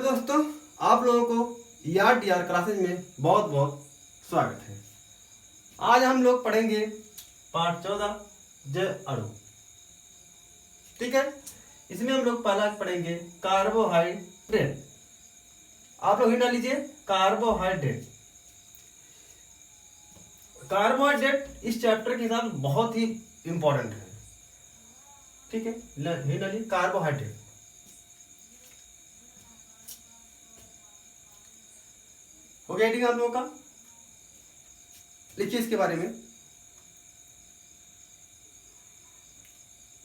दोस्तों, आप लोगों को ER DR क्लासेज में बहुत बहुत स्वागत है। आज हम लोग पढ़ेंगे पाठ 14 जय अणु। ठीक है, इसमें हम लोग पहला पढ़ेंगे कार्बोहाइड्रेट। आप लोग हिंट लीजिए कार्बोहाइड्रेट। कार्बोहाइड्रेट इस चैप्टर के हिसाब से बहुत ही इंपॉर्टेंट है। ठीक है, हिंट लीजिए कार्बोहाइड्रेट। हो गया ठीक है आप लोगों का। लिखिए इसके बारे में,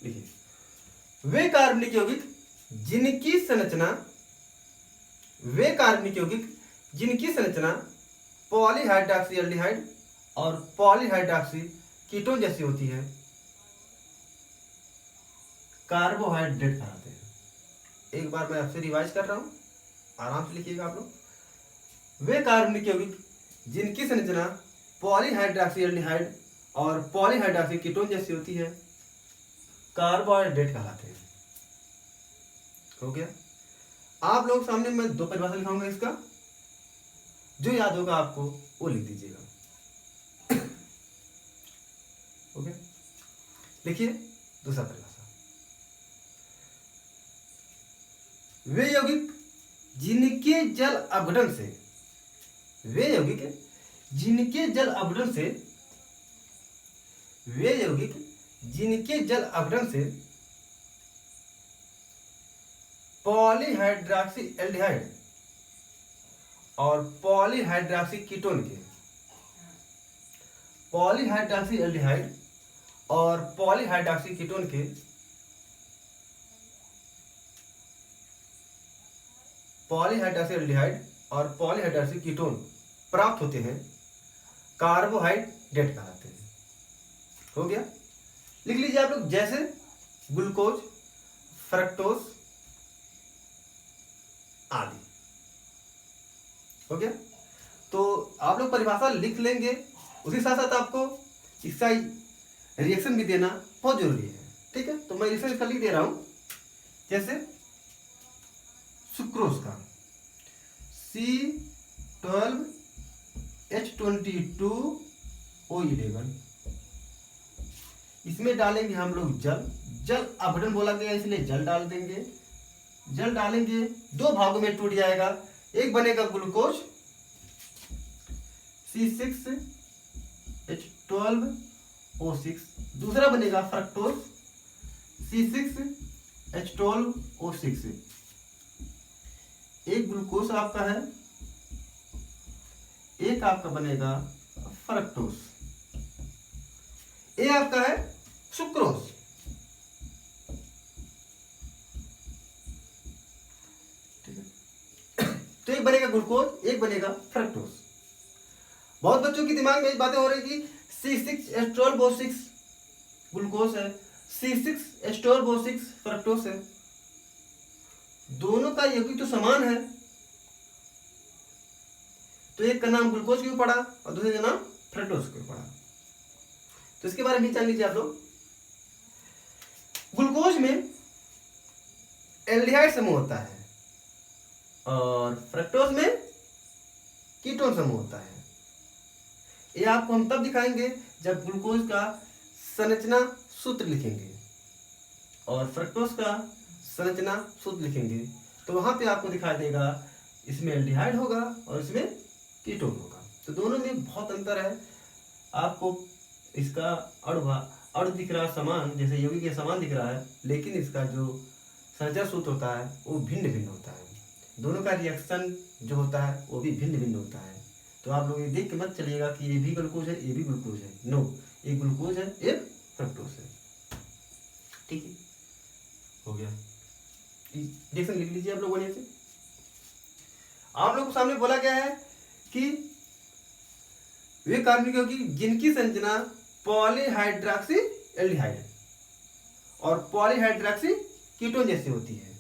लिखिए वे कार्बनिक यौगिक जिनकी संरचना पॉलीहाइड्रॉक्सील्डिहाइड और पॉलीहाइड्रॉक्सी कीटोन जैसी होती है, कार्बोहाइड्रेट कहलाते हैं। एक बार मैं आपसे रिवाइज कर रहा हूं, आराम से लिखिएगा आप लोग। वे कार्बनिक यौगिक जिनकी संरचना पॉलीहाइड्रॉक्सील्डिहाइड और पॉलीहाइड्रॉक्सी कीटोन जैसी होती है, कार्बोहाइड्रेट कहलाते हैं। हो गया। आप लोग सामने मैं दो परिभाषा लिखाऊंगा, इसका जो याद होगा आपको वो लिख दीजिएगा। ओके, लिखिए दूसरा परिभाषा। वे यौगिक जिनके जल अपघटन से पॉलीहाइड्रॉक्सी एल्डिहाइड और पॉलीहाइड्रॉक्सी कीटोन के प्राप्त होते हैं, कार्बोहाइड्रेट कहलाते हैं। हो गया। लिख लीजिए आप लोग, जैसे ग्लूकोज, फ्रक्टोज आदि। हो गया। तो आप लोग परिभाषा लिख लेंगे, उसी साथ साथ आपको इसका रिएक्शन भी देना बहुत जरूरी है। ठीक है, तो मैं रिएक्शन इसका लिख दे रहा हूं। जैसे सुक्रोज का C12H22O11, इसमें डालेंगे हम लोग जल अपघटन बोला गया इसलिए जल डाल देंगे। जल डालेंगे, दो भागों में टूट जाएगा। एक बनेगा ग्लूकोज C6H12O6, दूसरा बनेगा फ्रक्टोज C6H12O6। एक ग्लूकोज आपका है, एक आपका बनेगा फ्रक्टोज, ये आपका है सुक्रोज। ठीक है, तो एक बनेगा ग्लूकोज, एक बनेगा फ्रक्टोज। बहुत बच्चों के दिमाग में ये बातें हो रही कि C6H12O6 ग्लूकोज है, C6H12O6 फ्रक्टोज है। दोनों का यौगिक तो समान है, तो एक का नाम ग्लूकोज क्यों पड़ा और दूसरे का नाम फ्रक्टोज क्यों पड़ा। तो इसके बारे में जान लीजिए आप लोग। ग्लूकोज में एल्डिहाइड समूह होता है और फ्रक्टोज में कीटोन समूह होता है। ये आपको हम तब दिखाएंगे जब ग्लूकोज का संरचना सूत्र लिखेंगे और फ्रक्टोज का संरचना सूत्र लिखेंगे, तो वहां पे आपको दिखाई देगा इसमें एल्डिहाइड होगा और इसमें कीटोन होगा। तो दोनों में बहुत अंतर है। आपको इसका अणु दिख रहा है समान, जैसे यौगिक के समान दिख रहा है, लेकिन इसका जो संरचना सूत्र होता है वो भिन्न भिन्न होता है। दोनों का रिएक्शन जो होता है वो भी भिन्न भिन्न होता है। तो आप लोग ये देख के मत चलिएगा कि ये भी ग्लूकोज है ये भी ग्लूकोज है। नो, एक ग्लूकोज है एक फ्रक्टोज है। ठीक है, हो गया। रिएक्शन लिख लीजिए आप लोग बढ़िया से। आप लोग को सामने बोला गया है कि वे कार्बनिक यौगिक जिनकी संरचना पॉलीहाइड्रॉक्सी एल्डिहाइड और पॉलीहाइड्रॉक्सी कीटोन जैसी होती है,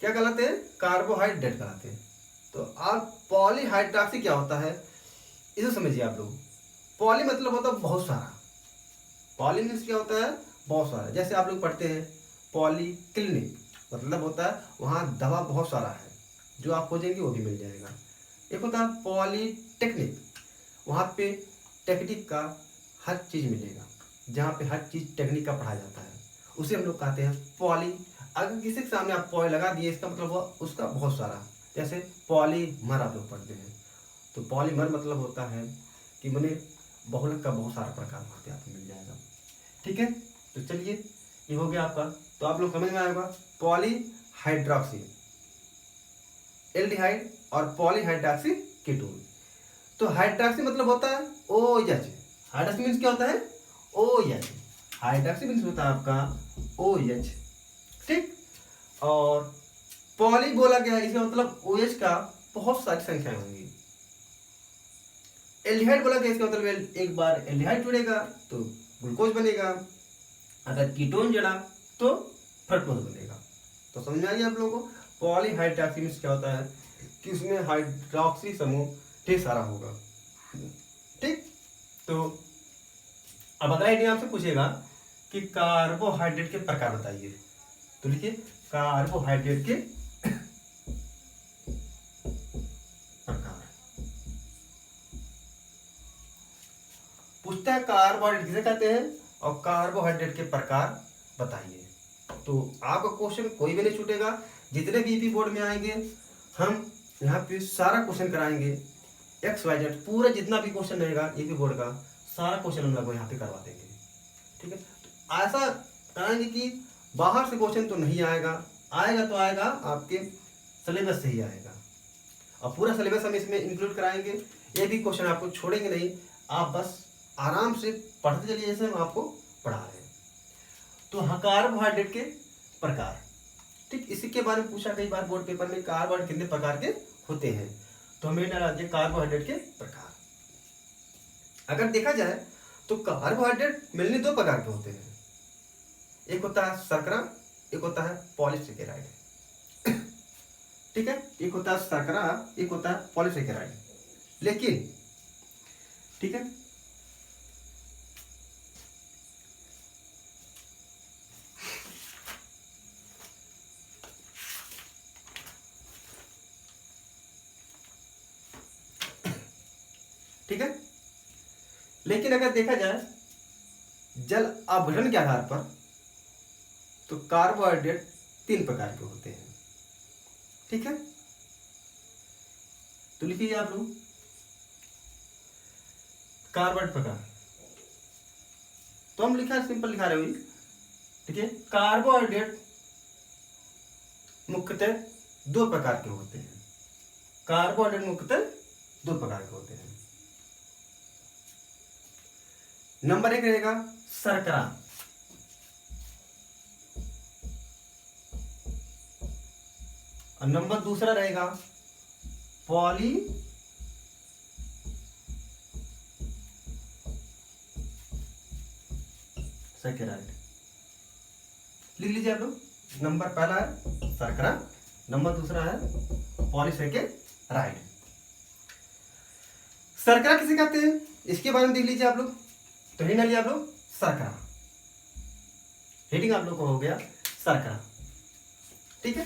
क्या कहलाते हैं? कार्बोहाइड्रेट कहलाते हैं। तो आप पॉलीहाइड्रॉक्सी क्या होता है इसे समझिए आप लोग। पॉली मतलब होता है बहुत सारा, पॉली मीन्स क्या होता है? बहुत सारा। जैसे आप लोग पढ़ते हैं पॉलीक्लिनिक, मतलब होता है वहाँ दवा बहुत सारा है, जो आप खोजेंगे वो भी मिल जाएगा। एक होता है पॉलीटेक्निक, वहाँ पे टेक्निक का हर चीज़ मिलेगा, जहाँ पे हर चीज़ टेक्निक का पढ़ाया जाता है, उसे हम लोग कहते हैं पॉली। अगर किसी के सामने आप पॉली लगा दिए, इसका मतलब हुआ उसका बहुत सारा। जैसे पॉलीमर आप लोग पढ़ते हैं, तो पॉलीमर मतलब होता है कि मैंने बहुलक का बहुत सारा प्रकार वहाँ पे आपको मिल जाएगा। ठीक है, तो चलिए ये हो गया आपका। तो आप लोग समझ में आएगा पॉलीहाइड्रोक्सी एल्डिहाइड और पॉलीहाइड्रोक्सी कीटोन। तो हाइड्रोक्सी मतलब होता है OH। हाइड्रोक्सी मीन्स क्या होता है OH। हाइड्रोक्सी मीन्स होता है आपका OH। ठीक, और पॉली बोला गया इसका मतलब OH का बहुत सारी संख्याएं होंगी। एल्डिहाइड बोला गया इसका मतलब एक बार एल्डिहाइड जुड़ेगा तो ग्लूकोज बनेगा, अगर कीटोन जुड़ा तो फ्रक्टोज बनेगा। तो समझ में आ गया आप लोगों को। पॉलीहाइड्रोक्सी मीन्स क्या होता है कि उसमें हाइड्रोक्सी समूह ढेर सारा होगा। ठीक, तो अब अगला आइडिया आपसे पूछेगा कि कार्बोहाइड्रेट के प्रकार बताइए। तो लिखिए कार्बोहाइड्रेट के प्रकार। पूछता है कार्बोहाइड्रेट किसे कहते हैं और कार्बोहाइड्रेट के प्रकार बताइए। तो आपका क्वेश्चन कोई भी नहीं छूटेगा, जितने भी ईपी बोर्ड में आएंगे हम यहाँ पे सारा क्वेश्चन कराएंगे। XYZ पूरा जितना भी क्वेश्चन रहेगा ईपी बोर्ड का सारा क्वेश्चन हम लोग यहाँ पे करवा देंगे। ठीक है, तो ऐसा कराएंगे कि बाहर से क्वेश्चन तो नहीं आएगा, आएगा तो आएगा आपके सिलेबस से ही आएगा, और पूरा सिलेबस हम इसमें इंक्लूड कराएंगे। ये भी क्वेश्चन आपको छोड़ेंगे नहीं, आप बस आराम से पढ़ते चलिए जैसे हम आपको पढ़ा रहे हैं। तो हाँ, कार्बोहाइड्रेट के प्रकार। ठीक, इसी के बारे में पूछा कई बार बोर्ड पेपर में, कार्बोहाइड्रेट कितने प्रकार के होते हैं, तो हमें डाला दिया कार्बोहाइड्रेट के प्रकार। अगर देखा जाए तो कार्बोहाइड्रेट मिलने दो प्रकार के होते हैं, एक होता है शर्करा, एक होता है पॉलीसेकेराइड। ठीक है, एक होता है शर्करा, एक होता है पॉलीसेकेराइड। लेकिन ठीक है, ठीक है, लेकिन अगर देखा जाए जल अपघटन के आधार पर तो कार्बोहाइड्रेट 3 प्रकार के होते हैं। ठीक है, तो लिखिए आप लोग कार्बोहाइड्रेट प्रकार। तो हम लिखा सिंपल लिखा रहे हुई। ठीक है, कार्बोहाइड्रेट मुख्यतः 2 प्रकार के होते हैं। कार्बोहाइड्रेट मुख्यतः 2 प्रकार के होते हैं। नंबर 1 रहेगा शर्करा, और नंबर दूसरा रहेगा पॉली सेकेराइड। लिख लीजिए आप लोग, नंबर पहला है शर्करा, नंबर दूसरा है पॉलीसेकेराइड। शर्करा किसे कहते हैं इसके बारे में देख लीजिए आप लोग। तो हेडिंग डालिए आप लोग शर्करा, हेडिंग आप लोग को हो गया शर्करा। ठीक है,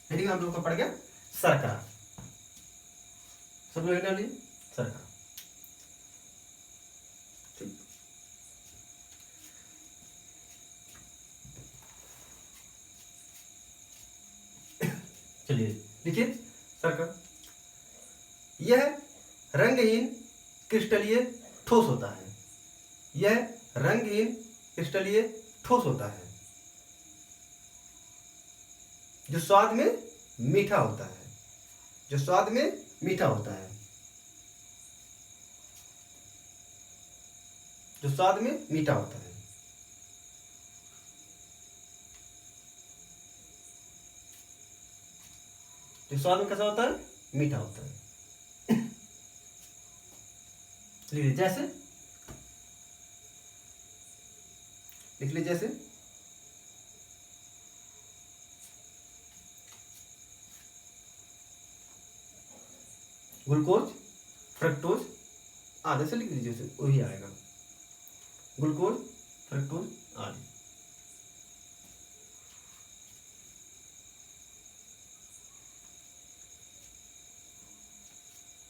हेडिंग आप लोग को पड़ गया शर्करा। सब लोग डालिए शर्करा। ठीक, चलिए देखिए शर्करा, यह रंगहीन क्रिस्टलीय ठोस होता है। यह रंगहीन क्रिस्टलीय ठोस होता है जो स्वाद में मीठा होता है, जो स्वाद में मीठा होता है, जो स्वाद में मीठा होता है। जो स्वाद में कैसा होता है मीठा होता है। जैसे लिख लीजिए जैसे ग्लूकोज, फ्रक्टोज, आधे से लिख लीजिए, उसे वही आएगा, ग्लूकोज फ्रक्टोज आदि।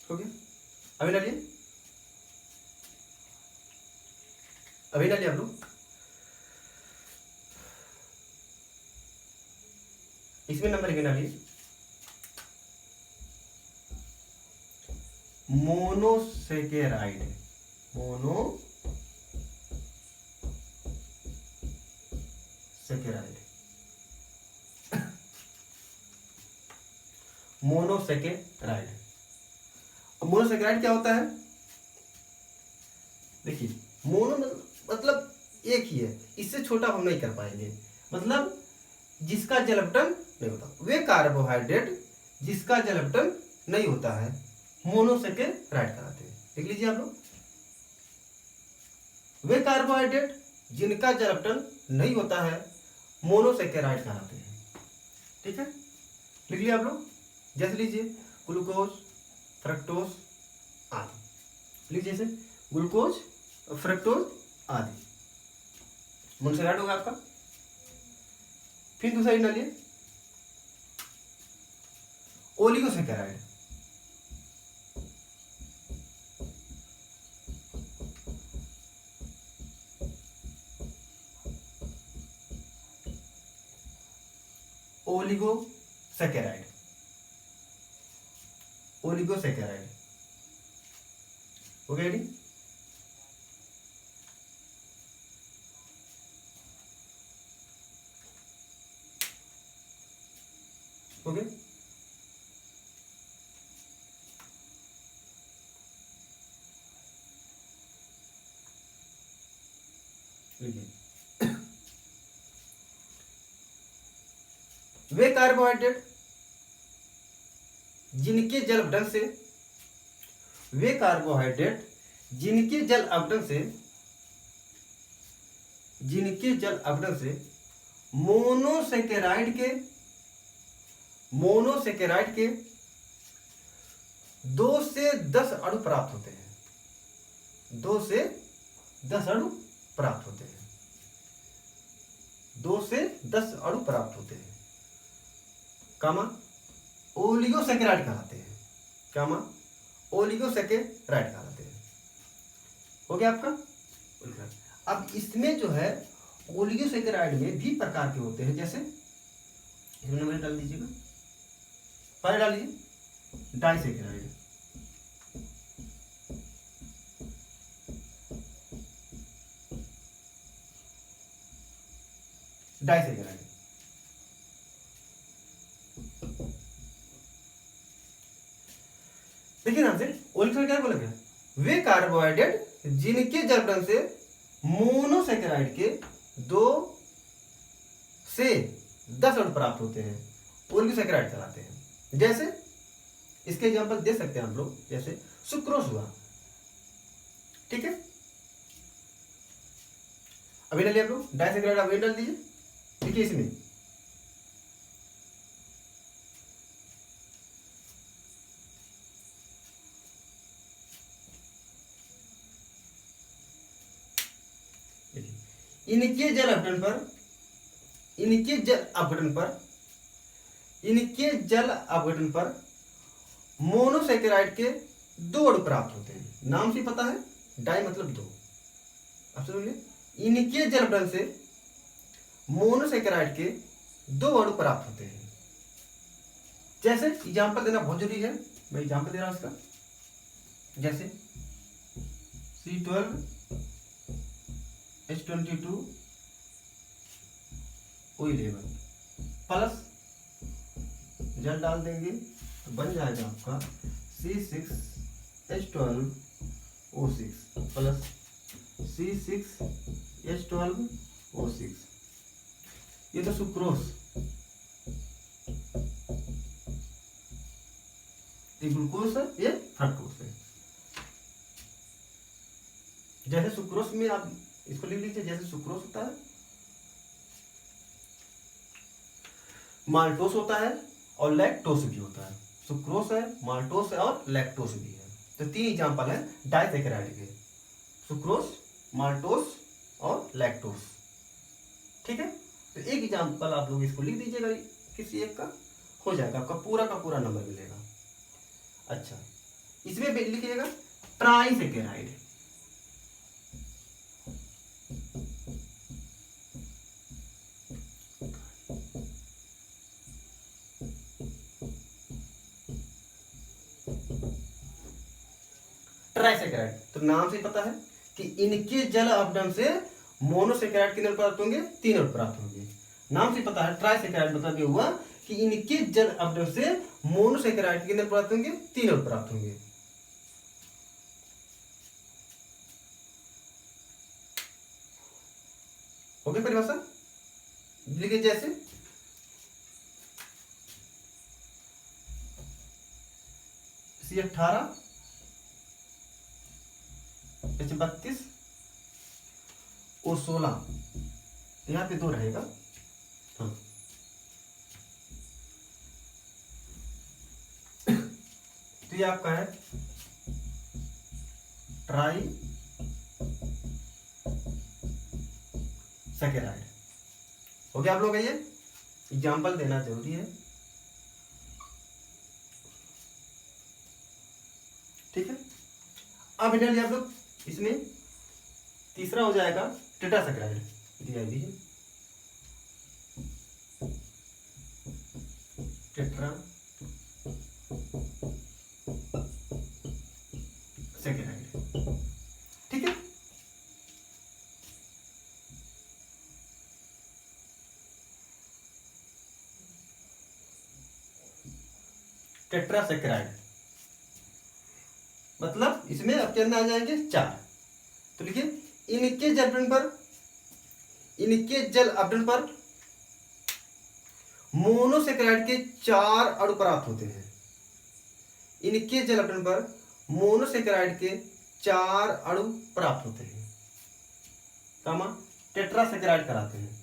हो गया, अभी डालिए, अभी डालिए आप लोग। इसमें नंबर एक डालिए, मोनोसेकेराइड, मोनोसेकेराइड, मोनोसेकेराइड। मोनोसेकेराइड क्या होता है? देखिए, मोनो मतलब एक ही है, इससे छोटा हम नहीं कर पाएंगे, मतलब जिसका जल अपटन नहीं होता, वे कार्बोहाइड्रेट जिसका जल अपटन नहीं होता है मोनोसेकेराइड कहलाते हैं। देख लीजिए आप लोग, वे कार्बोहाइड्रेट जिनका जल अपटन नहीं होता है मोनोसेकेराइड कहलाते हैं। ठीक है, लिख लिया आप लोग। जैसे लीजिए ग्लूकोज फ्रक्टोज आदि, लीजिए जैसे ग्लूकोज फ्रक्टोज आदि मोनोसेकेराइड होगा आपका। फिर दूसरा डालिए, ओलिगोसेकेराइड, ओलिगोसेकेराइड, ओलिगोसेकेराइड हो गया रेडी। हो गया, वे कार्बोहाइड्रेट जिनके जल अपटन से, वे कार्बोहाइड्रेट जिनके जल अपटन से, जिनके जल अपटन से मोनोसेकेराइड के, मोनोसेकेराइड के 2 से 10 अणु प्राप्त होते हैं, 2 से 10 अणु प्राप्त होते हैं, 2 से 10 अणु प्राप्त होते हैं, कामा ओलिगोसेकेराइड कहलाते हैं, कामा ओलिगोसेकेराइड कहलाते हैं। हो गया आपका। अब इसमें जो है ओलिगोसेकेराइड में भी प्रकार के होते हैं, जैसे इसमें नंबर डाल दीजिएगा, पहले डालिए डाइसेकेराइड, डाइसेकेराइड, देखिए नाम से ओलिगोसेकेराइड बोला गया, वे कार्बोहाइड्रेट जिनके जल अपटन से मोनोसेकेराइड के 2 से 10 अणु प्राप्त होते हैं ओलिगोसेकेराइड कहलाते हैं। जैसे इसके एग्जांपल दे सकते हैं हम लोग, जैसे सुक्रोज हुआ। ठीक है, अभी डालिए आप लोग डाइसेकेराइड, अभी डाल दीजिए। देखिए इसमें इनके जल अपघटन पर, इनके जल अपघटन पर, इनके जल अपघटन पर मोनोसेकेराइड के 2 अणु प्राप्त होते हैं। नाम से पता है, डाई मतलब 2। अब सुनिए, इनके जल अपघटन से मोनोसेकेराइड के 2 अणु प्राप्त होते हैं। जैसे एग्जाम्पल देना बहुत जरूरी है, मैं एग्जाम्पल दे रहा हूं इसका। जैसे C12 H22 O11 प्लस जल डाल देंगे तो बन जाएगा आपका C6H12 O6 plus C6H12 O6। ये तो सुक्रोज, ये ग्लूकोज है, ये फ्रक्टोज है। जैसे सुक्रोज में आप इसको लिख लीजिए, जैसे सुक्रोज होता है, माल्टोस होता है और लैक्टोस भी होता है। सुक्रोस है, माल्टोस है और लैक्टोस भी है। तो 3 एग्जाम्पल है डाइसैकेराइड के, सुक्रोज, माल्टोस और लैक्टोस। ठीक है, तो एक एग्जाम्पल आप लोग इसको लिख दीजिएगा, किसी एक का हो जाएगा, आपका पूरा का पूरा नंबर मिलेगा। अच्छा, इसमें भी लिखिएगा ट्राइसैकेराइड। ट्राइसैकेराइड, तो नाम से पता है कि इनके जल अपघटन से मोनोसैकेराइड कितने प्राप्त होंगे, 3 और प्राप्त होंगे। नाम से पता है ट्राइसैकेराइड मतलब ये हुआ कि इनके जल अपघटन से मोनोसैकेराइड कितने प्राप्त होंगे, 3 और प्राप्त होंगे। ओके, परिभाषा लिखिए जैसे C18 H32 O16, यहाँ पे 2 रहेगा। हाँ, तो ये आपका है ट्राई सैकेराइड। हो गया आप लोग, ये एग्जाम्पल देना जरूरी है। ठीक है, अब इधर आप लोग इसमें तीसरा हो जाएगा टेट्रासैकेराइड। दिया भी है टेट्रा सैकेराइड। ठीक है, टेट्रासैकेराइड मतलब इसमें आपके अंदर आ जाएंगे 4। तो लिखिए इनके जल अपघटन पर मोनोसैकेराइड के 4 अणु प्राप्त होते हैं। इनके जल अपघटन पर मोनोसैकेराइड के 4 अणु प्राप्त होते हैं, कामा टेट्रासैकेराइड कराते हैं,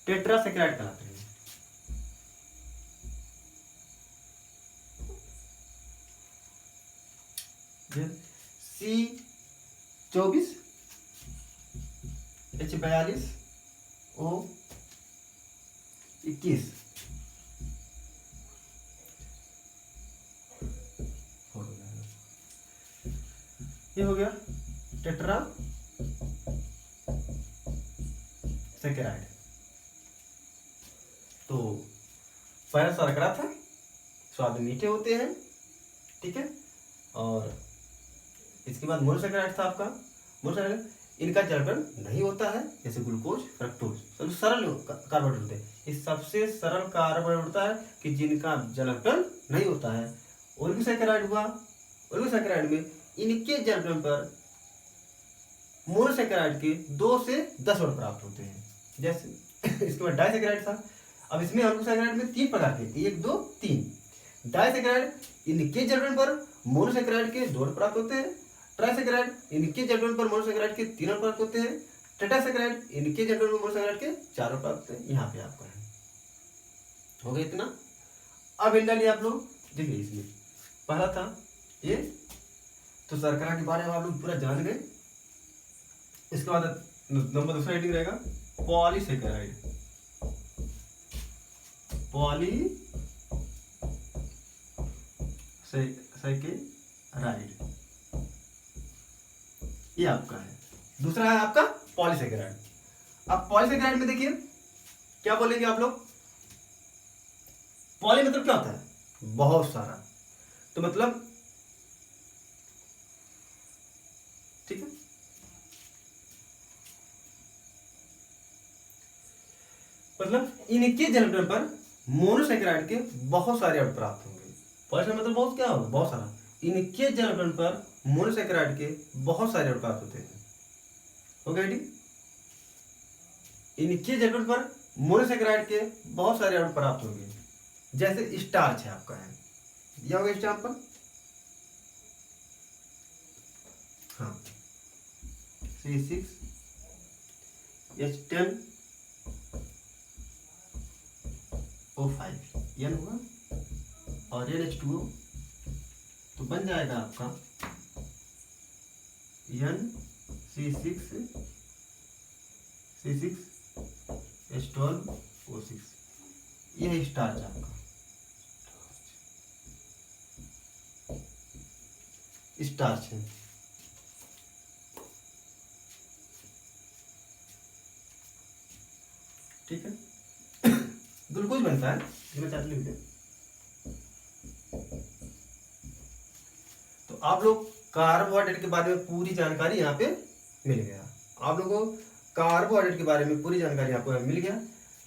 टेट्रासैकेराइड कराते हैं। C24 H42 O21 ये हो गया टेट्रा सैकेराइड। तो पहला शर्करा था, स्वाद मीठे होते हैं। ठीक है, और इसके बाद मोनोसैकेराइड था आपका। मोनोसैकेराइड इनका जलगण नहीं होता है, जैसे ग्लूकोज, फ्रक्टोज, सब सरल कार्बोहाइड्रेट होते हैं। ये सबसे सरल कार्बोहाइड्रेट होता है कि जिनका जलगण नहीं होता है। ओलिगोसैकेराइड हुआ, ओलिगोसैकेराइड में इनके जलगण पर मोनोसैकेराइड के 2 से 10 अणु प्राप्त होते हैं। जैसे इसके बाद डाइसैकेराइड था। अब इसमें ओलिगोसैकेराइड में 3 प्रकार के, 1 2 3। डाइसैकेराइड इनके जलगण पर मोनोसैकेराइड के 2 अणु प्राप्त होते हैं। ट्राइसैकेराइड इनके जलगण पर मोनोसैकेराइड के 3 अणु प्राप्त होते हैं। टेट्रासैकेराइड इनके जलगण पर मोनोसैकेराइड के 4 अणु प्राप्त होते हैं। यहाँ पे आपका है, हो गया इतना। अब इन डालिए आप लोग, देखिए इसमें पहला था ये, तो शर्करा के बारे में आप लोग पूरा जान गए। इसके बाद नंबर दूसरा हेडिंग रहेगा पॉलीसैकेराइड। पॉलीसैकेराइड ये आपका है, दूसरा है आपका पॉलीसैकेराइड। अब पॉलीसैकेराइड में देखिए क्या बोलेंगे आप लोग। पॉली मतलब क्या होता है, बहुत सारा, तो मतलब ठीक है, मतलब इनके जलगण पर मोनोसैकेराइड के बहुत सारे अणु प्राप्त होंगे। पॉलीसैकेराइड मतलब बहुत क्या होगा, बहुत सारा। इनके जलगण पर मोनोसैकेराइड के बहुत सारे अणु प्राप्त होते हैं। हो गया ठीक, इनके जलगण पर मोनोसैकेराइड के बहुत सारे अणु प्राप्त होंगे। जैसे स्टार्च है आपका, है दिया होगा एग्जाम्पल। हाँ, C6 H10 O5 N हुआ और NH2O तो बन जाएगा आपका NC6H12O6, यह है स्टार्च आपका, स्टार्च है। ठीक है, ग्लूकोज बनता है, मैं चार्ट लिख दें। तो आप लोग कार्बोहाइड्रेट के बारे में पूरी जानकारी यहाँ पे मिल गया। आप लोगों को कार्बोहाइड्रेट के बारे में पूरी जानकारी आपको मिल गया,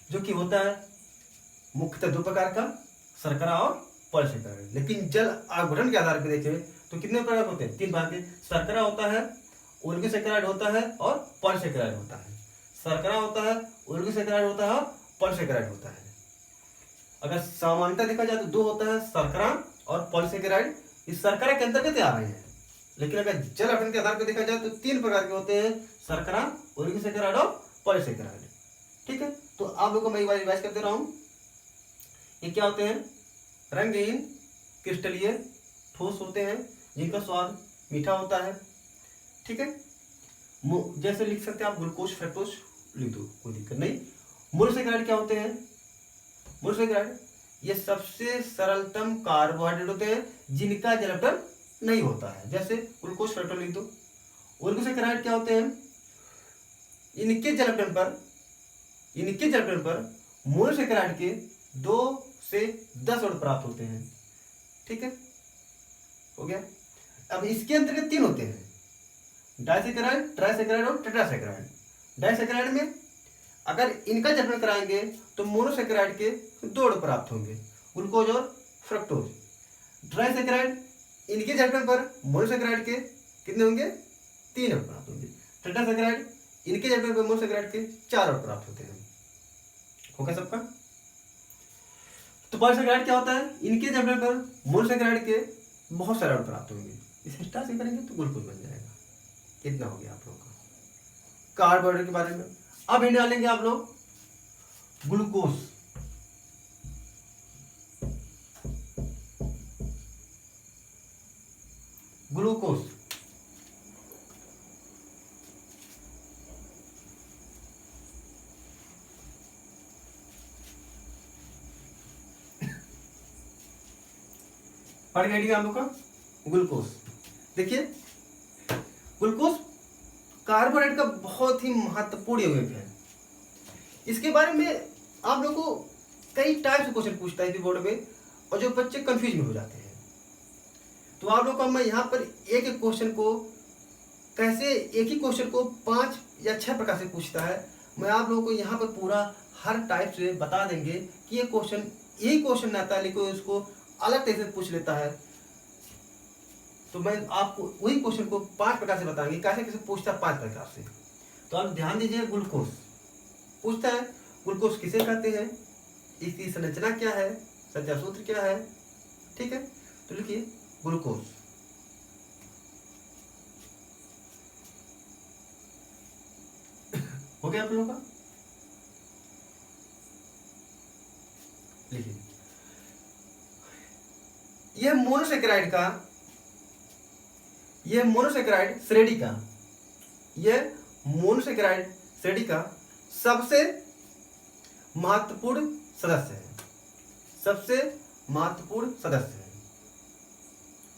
जो कि होता है मुख्यतः दो प्रकार का, शर्करा और पॉलीसेकेराइड। लेकिन जल आघूर्ण के आधार पर देखें तो कितने प्रकार होते हैं? तीन प्रकार के, शर्करा होता है, ओलिगोसेकेराइड होता है और पॉलीसेकेराइड होता है। शर्करा होता है, ओलिगोसेकेराइड होता है और पॉलीसेकेराइड होता है। अगर सामान्यतः देखा जाए तो दो होता है, शर्करा और पॉलीसेकेराइड। इस शर्करा के अंतर्गत आ रहे हैं, लेकिन अगर जल आघूर्ण के आधार पर देखा जाए तो तीन प्रकार के होते हैं, शर्करा, ओलिगोसेकेराइड और पॉलीसेकेराइड। ठीक है, तो आप लोगों को मैं एक बार रिवाइज कर दे रहा हूं। ये क्या होते हैं? रंगहीन क्रिस्टलीय ठोस होते हैं, जिनका स्वाद मीठा होता है। ठीक है, जैसे लिख सकते हैं आप ग्लूकोज, फ्रक्टोज लिख दो, कोई दिक्कत नहीं। मोनोसेकेराइड क्या होते हैं? मोनोसेकेराइड ये सबसे सरलतम कार्बोहाइड्रेट होते हैं, जिनका जल अपघटन नहीं होता है, जैसे ग्लूकोज, फ्रक्टोज लिख दो। ओलिगोसेकेराइड क्या होते हैं? इनके जल अपघटन पर मोनोसेकेराइड के 2 से 10 अणु प्राप्त होते हैं। ठीक है, हो गया। अब इसके अंतर्गत तीन होते हैं, डाइसेकेराइड, ट्राइसेकेराइड और टेट्रासेकेराइड। डाइसेकेराइड में अगर इनका जल अपघटन कराएंगे तो मोनोसेकेराइड के 2 अणु प्राप्त होंगे, ग्लूकोज और फ्रक्टोज। ट्राइसेकेराइड इनके जल अपघटन पर मोनोसेकेराइड के कितने होंगे? 3 अणु प्राप्त होंगे। टेट्रासेकेराइड इनके जल अपघटन पर मोनोसेकेराइड के 4 अणु प्राप्त होते हैं। हो गया सबका? तो पॉलीसेकेराइड क्या होता है? इनके जल अपघटन पर मोनोसेकेराइड के बहुत सारे अणु प्राप्त होंगे। इसे स्टार से करेंगे तो ग्लूकोज बन जाएगा। कितना हो गया आप लोगों का कार्बोहाइड्रेट के बारे में। अब इन्हें डालेंगे आप लोग ग्लूकोज। ग्लूकोज पढ़ गए आप लोग का ग्लूकोज। देखिए, ग्लूकोज कार्बोहाइड्रेट का बहुत ही महत्वपूर्ण यौगिक है। इसके बारे में आप लोगों को कई टाइप से क्वेश्चन पूछता है बोर्ड में, और जो बच्चे कंफ्यूज में हो जाते हैं। तो आप लोगों को मैं यहाँ पर एक एक क्वेश्चन को कैसे, एक ही क्वेश्चन को 5 या 6 प्रकार से पूछता है, मैं आप लोगों को यहाँ पर पूरा हर टाइप से बता देंगे कि ये क्वेश्चन, यही क्वेश्चन आता है लेकिन उसको अलग तरीके से पूछ लेता है। तो मैं आपको वही क्वेश्चन को 5 प्रकार से बताएंगे, कैसे कैसे पूछता है 5 प्रकार से। तो आप ध्यान दीजिए, ग्लूकोज पूछता है, ग्लूकोज किसे कहते हैं, इसकी संरचना क्या है, संरचना सूत्र क्या है। ठीक है, तो लिखिए ग्लूकोज। हो गया आप लोगों का? लिखिए, यह मोनोसेकेराइड श्रेणी का, यह मोनोसेकेराइड श्रेणी का सबसे महत्वपूर्ण सदस्य है। सबसे महत्वपूर्ण सदस्य है,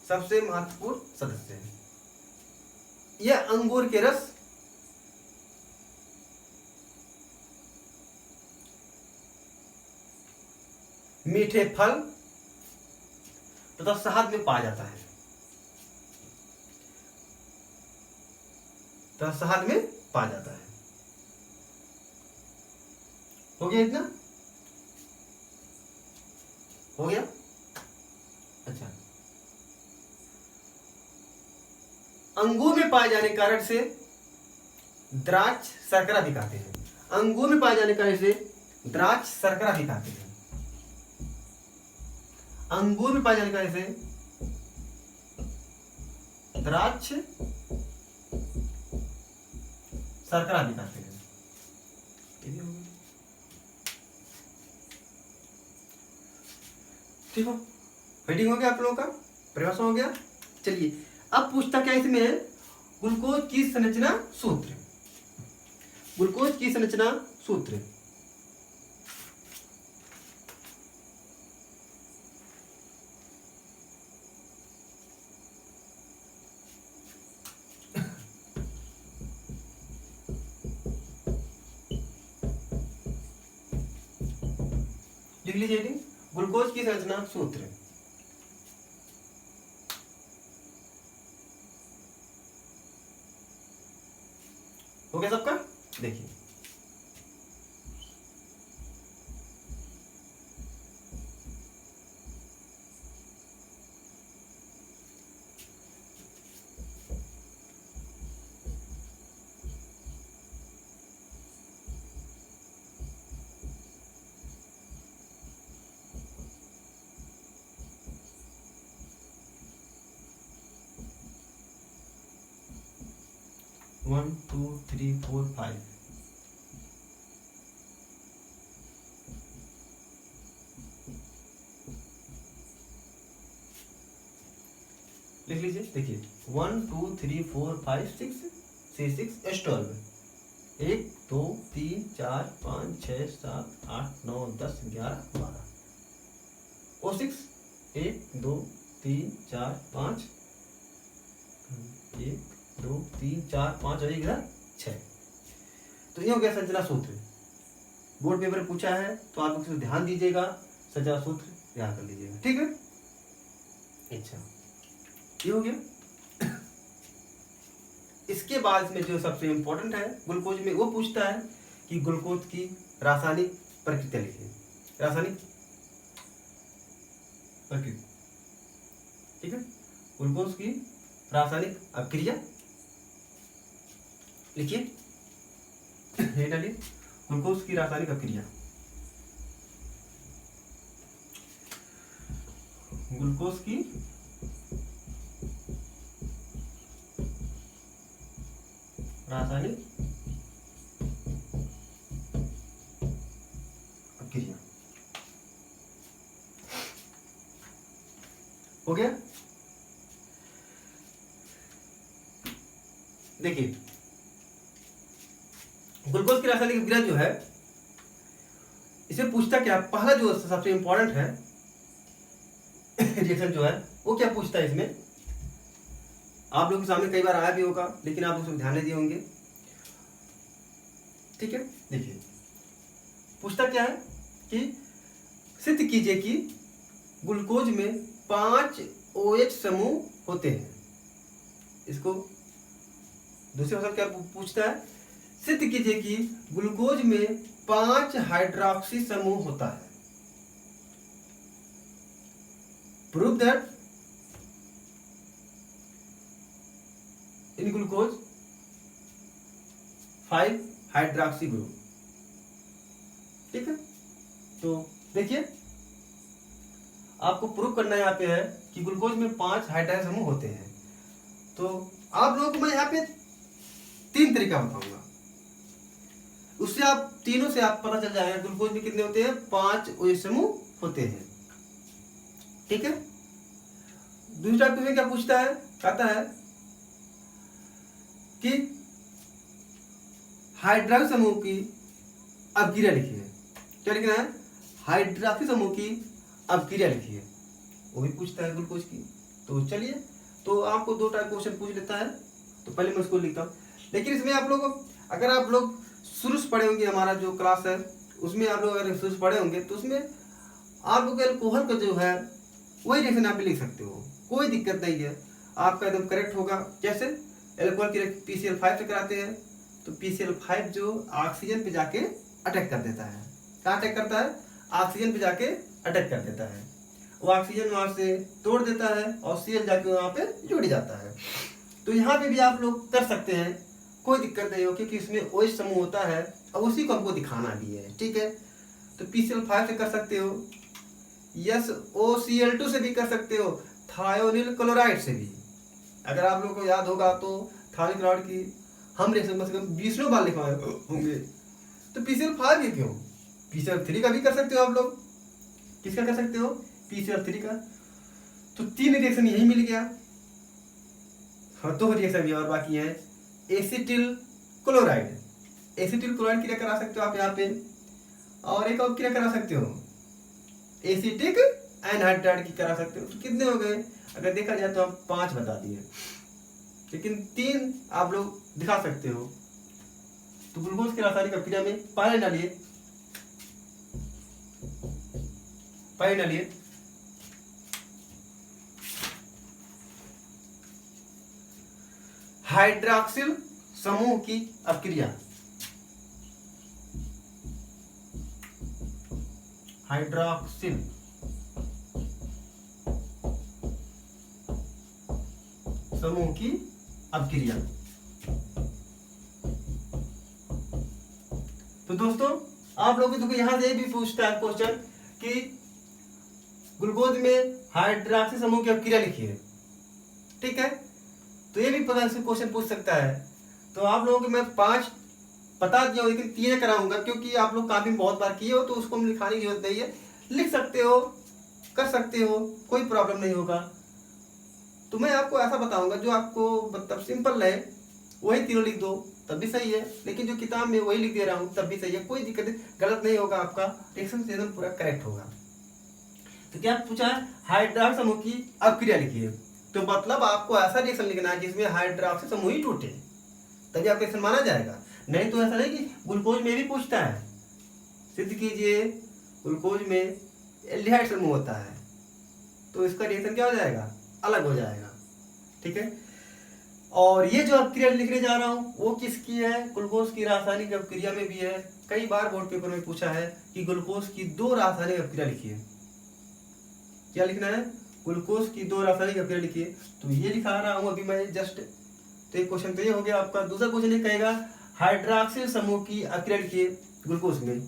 सबसे महत्वपूर्ण सदस्य है। यह अंगूर के रस, मीठे फल तथा शहद में पाया जाता है, तथा शहद में पाया जाता है। हो गया इतना? हो गया? अच्छा, अंगूर में पाए जाने के कारण से द्राक्ष शर्करा भी कहते हैं। अंगूर में पाए जाने के कारण से द्राक्ष शर्करा भी कहते हैं। अंगूर में पाए जाने के कारण से द्राक्ष शर्करा भी कहते हैं। ठीक हो? फिटिंग हो गया आप लोगों का? परिभाषा हो गया? चलिए अब पूछता क्या इसमें है, ग्लूकोज की संरचना सूत्र। ग्लूकोज की संरचना सूत्र। लिख लीजिए ग्लूकोज की संरचना सूत्र। हो गया सबका? देखिए one two three four five. लिख लीजिए, देखिए 1 2 3 4 5 6 C6 H12 1 2 3 4 5 6 7 8 9 10 11 12 O6 1 2 3 4 5 1 2 3 4 5 और 1 6। तो ये हो गया संरचना सूत्र। बोर्ड पेपर पूछा है तो आप इसको ध्यान दीजिएगा, संरचना सूत्र याद कर लीजिएगा, ठीक है। अच्छा ये हो गया। इसके बाद इसमें जो सबसे इंपॉर्टेंट है ग्लूकोज में, वो पूछता है कि ग्लूकोज की रासायनिक प्रक्रिया लिखिए। रासायनिक प्रक्रिया, ठीक है। ग्लूकोज की रासायनिक अभिक्रिया लिखिए, ये डालिए ग्लूकोज की रासायनिक अभिक्रिया। ग्लूकोज की रासायनिक अभिक्रिया हो गया। देखिए ग्लूकोज की रासायनिक अभिक्रिया जो है, इसे पूछता क्या, पहला जो सबसे इंपॉर्टेंट है रिएक्शन जो है वो क्या पूछता है इसमें, आप लोगों के सामने कई बार आया भी होगा लेकिन आप उसको ध्यान नहीं दिए होंगे, ठीक है। देखिए पूछता क्या है कि सिद्ध कीजिए कि ग्लूकोज में 5 OH समूह होते हैं। इसको दूसरे भाषा में क्या पूछता है, सिद्ध कीजिए कि ग्लूकोज में 5 हाइड्रोक्सी समूह होता है। Prove that in glucose 5 hydroxy group, ठीक है। तो देखिए आपको प्रूव करना यहाँ पे है कि ग्लूकोज में 5 हाइड्रोक्सी समूह होते हैं। तो आप लोगों को मैं यहाँ पे 3 तरीका बताऊंगा, उससे आप तीनों से आप पता चल जाएगा ग्लूकोज में कितने होते हैं, 5 OH समूह होते हैं, ठीक है। दूसरा क्वेश्चन क्या पूछता है, कहता है कि हाइड्रोक्सी समूह की अभिक्रिया लिखिए। क्या लिखना है, हाइड्रोक्सी समूह की अभिक्रिया लिखिए, वो भी पूछता है ग्लूकोज की। तो चलिए, तो आपको 2 टाइप क्वेश्चन पूछ लेता है, तो पहले मैं उसको लिखता हूँ। लेकिन इसमें आप लोग, अगर आप लोग शुरू से पढ़े होंगे, हमारा जो क्लास है उसमें आप लोग अगर शुरू से पढ़े होंगे तो उसमें आप लोग एल्कोहल का जो है वही रिएक्शन आप लिख सकते हो, कोई दिक्कत नहीं है, आपका एकदम करेक्ट होगा। जैसे एल्कोहल की PCl5 से कराते हैं तो PCl5 जो ऑक्सीजन पे जाके अटैक कर देता है, कहाँ अटैक करता है, ऑक्सीजन पे जाके अटैक कर देता है, वो ऑक्सीजन वहां से तोड़ देता है और Cl जाके वहां पे जुड़ जाता है। तो यहाँ पे भी आप लोग कर सकते हैं, कोई दिक्कत नहीं हो, क्योंकि इसमें OH समूह होता है और उसी को हमको दिखाना भी है, ठीक है। तो PCl5 से कर सकते हो, SOCl2 से भी कर सकते हो, थायोनिल क्लोराइड से भी। अगर आप लोगों को याद होगा तो थायोनिल क्लोराइड की हम रिएक्शन कम 20 बार लिखवाए होंगे। तो PCl5 ही क्यों, PCl3 का भी कर सकते हो आप लोग। किसका कर सकते हो, PCl3 का। तो 3 रिएक्शन यही मिल गया, हाँ, 2 रिएक्शन भी और बाकी है। एसिटिल क्लोराइड, एसिटिल क्लोराइड क्रिया करा सकते हो आप यहाँ पे, और एक और क्रिया करा सकते हो एसिटिक एनहाइड्राइड की करा सकते हो। तो कितने हो गए? अगर देखा जाए तो हम 5 बता दिए, लेकिन 3 आप लोग दिखा सकते हो। तो ग्लूकोज की रासायनिक अभिक्रिया में पानी डालिए, पानी डालिए, हाइड्रॉक्सिल समूह की अभिक्रिया, हाइड्रॉक्सिल समूह की अभिक्रिया। तो दोस्तों आप लोगों को यहां से भी पूछता है क्वेश्चन कि ग्लूकोज में हाइड्रॉक्सिल समूह की अभिक्रिया लिखिए, ठीक है? तो ये भी पता से क्वेश्चन पूछ सकता है। तो आप लोगों को मैं 5 बता दिया हूं, लेकिन 3 कराऊंगा क्योंकि आप लोग काफी बहुत बार किए हो, तो उसको हम लिखाने की जरूरत नहीं है, लिख सकते हो, कर सकते हो, कोई प्रॉब्लम नहीं होगा। तो मैं आपको ऐसा बताऊंगा जो आपको मतलब सिंपल रहे, वही तीनों लिख दो तब भी सही है, लेकिन जो किताब में वही लिख दे रहा हूँ तब भी सही है, कोई दिक्कत नहीं, गलत नहीं होगा, आपका रिएक्शन से एकदम पूरा करेक्ट होगा। तो क्या पूछा है? हाइड्रॉक्सिल समूह की अभिक्रिया लिखिए। तो मतलब आपको ऐसा रिएक्शन लिखना है जिसमें हाइड्रॉक्सिल समूह ही टूटे, तभी आपका रिएक्शन माना जाएगा। नहीं तो ऐसा नहीं कि ग्लूकोज में भी पूछता है, सिद्ध कीजिए ग्लूकोज में एल्डिहाइड समूह होता है, तो इसका रिएक्शन क्या हो जाएगा? अलग हो जाएगा, ठीक है? और ये जो अभिक्रिया लिखने जा रहा हूं वो किसकी है? ग्लूकोज की रासायनिक अभिक्रिया में भी है। कई बार बोर्ड पेपर में पूछा है कि ग्लूकोज की 2 रासायनिक अभिक्रिया लिखिए। क्या लिखना है? ग्लूकोज की 2 रासायनिक अभिक्रिया लिखिए। तो ये लिखा रहा हूं अभी मैं जस्ट। तो एक क्वेश्चन तो ये हो गया आपका। दूसरा क्वेश्चन ये कहेगा हाइड्रॉक्सिल समूह की अभिक्रिया लिखिए ग्लूकोज में,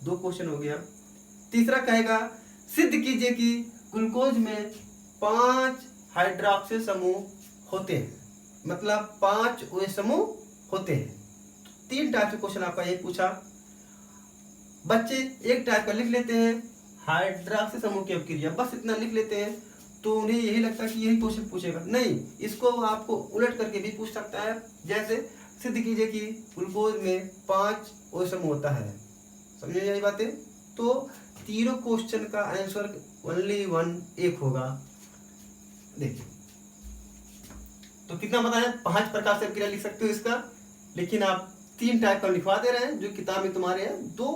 2 क्वेश्चन हो गया। तीसरा कहेगा सिद्ध कीजिए कि ग्लूकोज में 5 हाइड्रॉक्सिल समूह होते हैं, मतलब 5 OH समूह होते हैं। 3 टाइप से क्वेश्चन आपका ये पूछा। बच्चे एक टाइप का लिख लेते हैं हाइड्रॉक्सिल समूह की अभिक्रिया, बस इतना लिख लेते हैं, तो उन्हें यही लगता है कि यही क्वेश्चन पूछेगा। नहीं, इसको आपको उलट करके भी पूछ सकता है। जैसे सिद्ध कीजिए कि ग्लूकोज में 5 OH समूह होता है। समझे यही बातें? तो तीनों क्वेश्चन का आंसर ओनली 1 एक होगा। देखिए तो कितना बताया? 5 प्रकार से अभिक्रिया लिख सकते हो इसका, लेकिन आप 3 टाइप का लिखवा दे रहे हैं जो किताब में तुम्हारे हैं, 2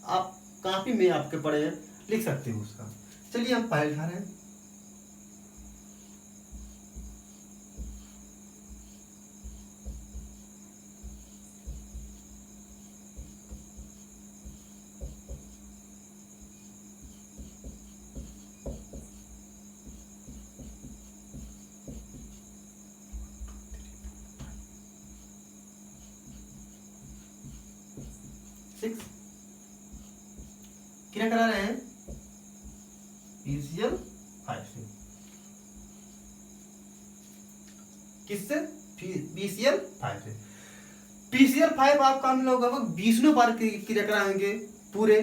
आप कॉपी में आपके पड़े हैं, लिख सकते हो उसका। चलिए हम पहले लिखा रहे हैं। क्या करा रहे हैं? PCl5 से। किससे? PCl5 से। PCl5 आपका हम लोग लगभग 20 बार क्रिया कराएंगे पूरे,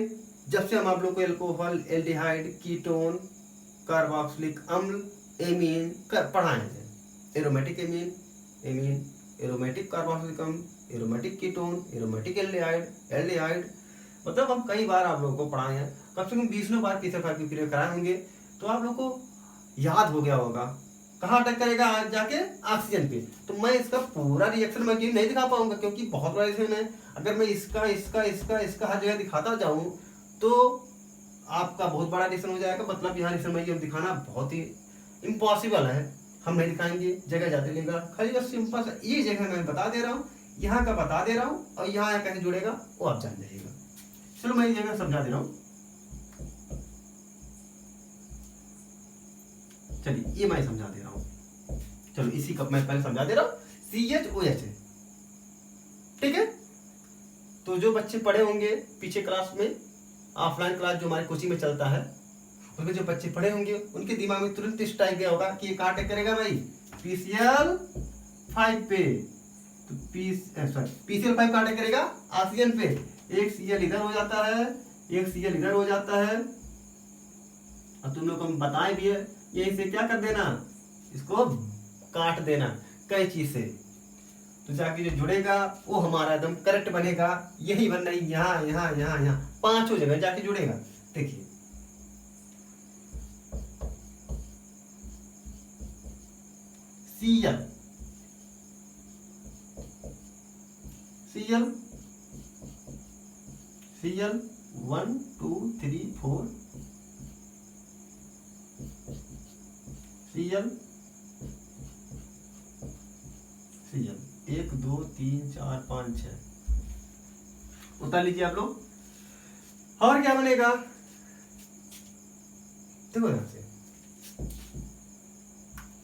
जब से हम आप लोग को एल्कोहल, एल्डिहाइड, कीटोन, कार्बोक्सिलिक अम्ल, एमीन पढ़ाएंगे। एरोमेटिक एमीन, एरोमेटिक कार्बोक्सिलिक अम्ल, aromatic ketone, aromatic aldehyde, aldehyde, मतलब हम कई बार आप लोगों को पढ़ाए हैं। कम से कम 20 बार PCl5 की क्रिया कराए होंगे, तो आप लोग को याद हो गया होगा। कहाँ अटैक करेगा? आज जाके ऑक्सीजन पे। तो मैं इसका पूरा रिएक्शन मैं नहीं दिखा पाऊंगा क्योंकि बहुत बड़ा रिएक्शन है। अगर मैं इसका इसका इसका इसका हर जगह दिखाता जाऊं तो आपका बहुत बड़ा रिएक्शन हो जाएगा। मतलब यहाँ रिएक्शन में दिखाना बहुत ही इम्पॉसिबल है, हम नहीं दिखाएंगे, जगह जाते लेगा। खाली बस सिंपल सा ये जगह मैं बता दे रहा हूँ, यहाँ का बता दे रहा हूँ, और यहाँ कैसे जुड़ेगा वो आप जान जाइएगा। चलो मैं ये जगह समझा दे रहा हूँ। चलिए ये मैं समझा दे रहा हूँ। चलो इसी का मैं पहले समझा दे रहा हूँ। CHOH है, ठीक है? तो जो बच्चे पढ़े होंगे पीछे क्लास में, ऑफलाइन क्लास जो हमारी कोचिंग में चलता है, उसमें जो बच्चे पढ़े होंगे उनके दिमाग में तुरंत स्ट्राइक गया होगा कि ये कहाँ अटैक करेगा भाई? PCl5 पे। तो PCl5 कहाँ अटैक करेगा? ऑक्सीजन पे। एक Cl इधर हो जाता है, एक Cl इधर हो जाता है, और तुम लोग को हम बताए भी है, यहीं से क्या कर देना, इसको काट देना। कैंची से, तो जाके जो जुड़ेगा वो हमारा एकदम करेक्ट बनेगा। यही बनना है, यहाँ यहाँ यहाँ यहाँ पांचों जगह जाके जुड़ेगा। देखिए Cl Cl Cl 1 2 3 4 Cl Cl 1 2 3 4 5 6 उतार लीजिए आप लोग। और क्या बनेगा देखो यहां से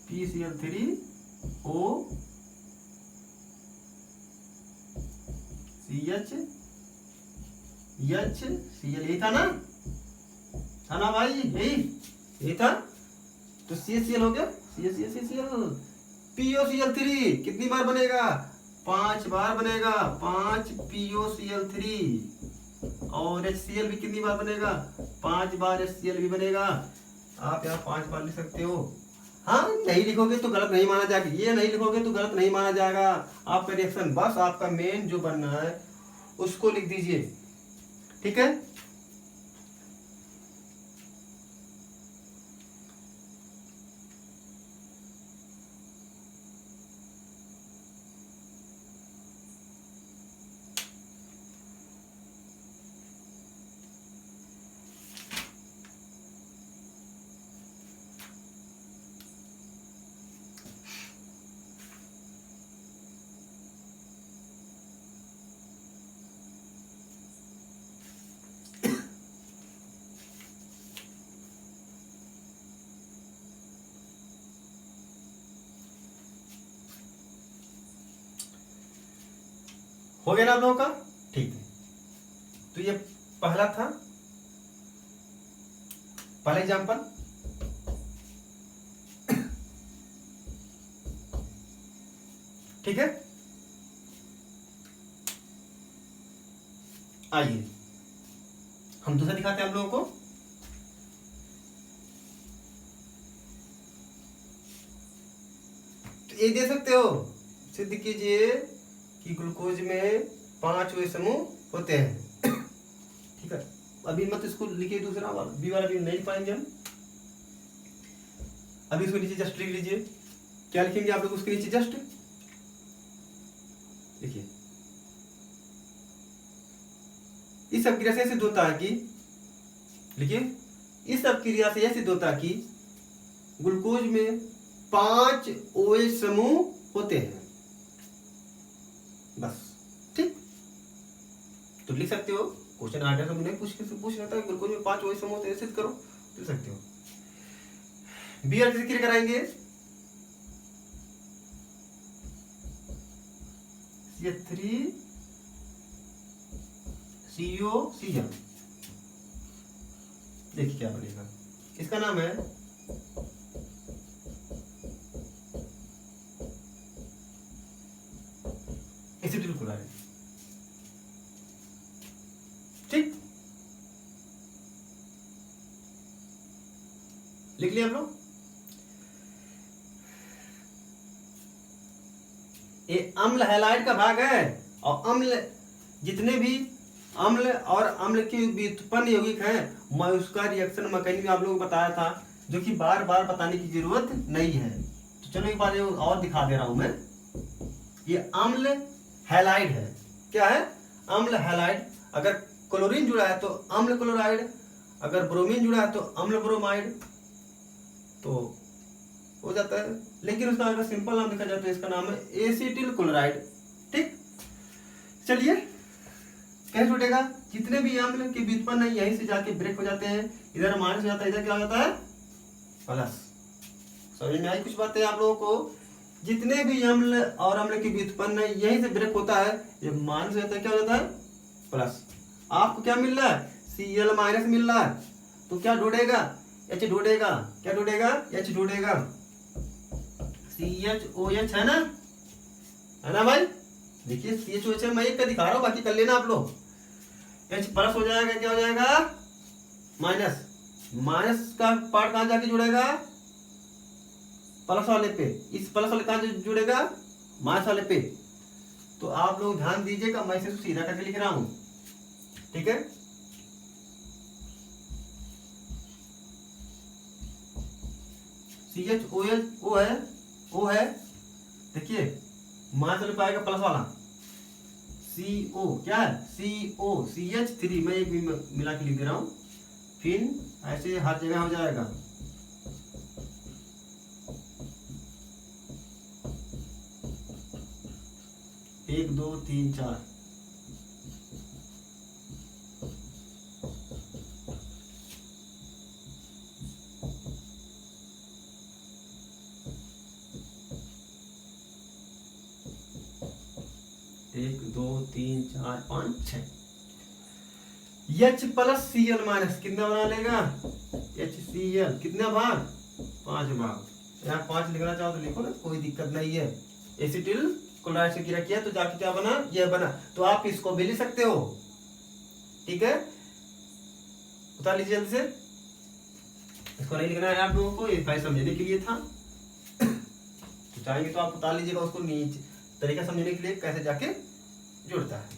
PCl3O CH Cl, यही था ना भाई, यही था। तो CCl हो गया, CCl POCl3 कितनी बार बनेगा, 5 बार बनेगा, 5 POCl3। और HCl भी कितनी बार बनेगा, 5 बार HCl भी बनेगा। आप यहाँ 5 बार लिख सकते हो। हाँ, नहीं लिखोगे तो गलत नहीं माना जाएगा, ये नहीं लिखोगे तो गलत नहीं माना जाएगा। आपका रिएक्शन बस आपका मेन जो बनना है उसको लिख दीजिए, ठीक है। हो गया ना आप लोगों का, ठीक है। तो ये पहला था, पहला एग्जाम्पल। ठीक है, आइए हम दूसरा दिखाते हैं आप लोगों को। तो ये दे सकते हो, सिद्ध कीजिए कि ग्लूकोज में 5 वे समूह होते हैं। ठीक है, अभी मत इसको लिखिए, दूसरा वाला बी वाला भी नहीं लिख पाएंगे हम। अभी इसको नीचे जस्ट लिख लीजिए। क्या लिखेंगे आप लोग उसके नीचे, जस्ट लिखिए। इस सब क्रिया से सिद्ध होता है कि, लिखिए, इस सब क्रिया से यह सिद्ध होता है कि ग्लूकोज में 5 OH समूह होते हैं, बस। ठीक, तो लिख सकते हो। क्वेश्चन आर्डर से मुझे पूछ लेता है ग्लूकोज में 5 OH समूह होते हैं, सिद्ध करो, लिख सकते हो। बी और क्रिया कराएंगे, CH3COCl। देखिए क्या बनेगा, इसका नाम है एसिटिल क्लोराइड। ठीक, लिख लिया हम लोग। ये अम्ल हैलाइड का भाग है, और अम्ल जितने भी अम्ल और अम्ल के व्युत्पन्न यौगिक हैं, मैं उसका रिएक्शन मैकेनिज्म में आप लोगों को बताया था, जो कि बार बार बताने की जरूरत नहीं है। तो चलो एक बार और दिखा दे रहा हूं मैं। ये अम्ल हैलाइड है, क्या है, अम्ल हैलाइड। अगर क्लोरीन जुड़ा है तो अम्ल क्लोराइड, अगर ब्रोमीन जुड़ा है तो अम्ल ब्रोमाइड, तो हो जाता है। लेकिन उसका अगर सिंपल नाम देखा जाए तो इसका नाम है एसिटिल क्लोराइड। ठीक, चलिए कैसे छूटेगा, जितने भी अम्ल के व्युत्पन्न है यहीं से जाके ब्रेक हो जाते हैं, इधर माइनस हो जाता है, इधर क्या हो जाता है, प्लस। समझ में आई कुछ बातें आप लोगों को। जितने भी अम्ल और अम्ल के व्युत्पन्न है यहीं से ब्रेक होता है, ये माइनस हो जाता है, क्या हो जाता है, प्लस। आपको क्या मिल रहा है, Cl माइनस मिल रहा है, तो क्या ढूंढेगा, H ढूंढेगा, क्या ढूंढेगा, H ढूंढेगा। CHOH है ना भाई। देखिए CHOH मैं एक का दिखा रहा हूं, बाकी कर लेना आप लोग। H प्लस हो जाएगा, क्या हो जाएगा, माइनस। माइनस का पार्ट कहां जाके जुड़ेगा, प्लस वाले पे, इस प्लस वाले कहाँ जुड़ेगा, माइनस वाले पे। तो आप लोग ध्यान दीजिएगा, मैं इसे सीधा करके लिख रहा हूं, ठीक है। CHOL ओ है, देखिए माइनस वाले पे आएगा प्लस वाला, CO क्या है, CO CH3, मैं एक भी मिला के लिख दे रहा हूं, फिर ऐसे हर जगह हो जाएगा। एक दो तीन चार, एक दो तीन चार पाँच छः। H प्लस Cl माइनस कितना बना लेगा, HCl, कितना भाग, 5 भाग। यहाँ 5 लिखना चाहो तो लिखो ना, कोई दिक्कत नहीं है। एसिटिल क्लोराइड से गिरा किया तो जाके क्या बना, यह बना। तो आप इसको भी लिख सकते हो, ठीक है। उतार लीजिए जल्दी से, इसको नहीं लिखना है आप लोगों को, ये फाइल समझने के लिए था। तो चाहेंगे तो आप उतार लीजिएगा उसको, नीचे तरीका समझने के लिए कैसे जाके जुड़ता है।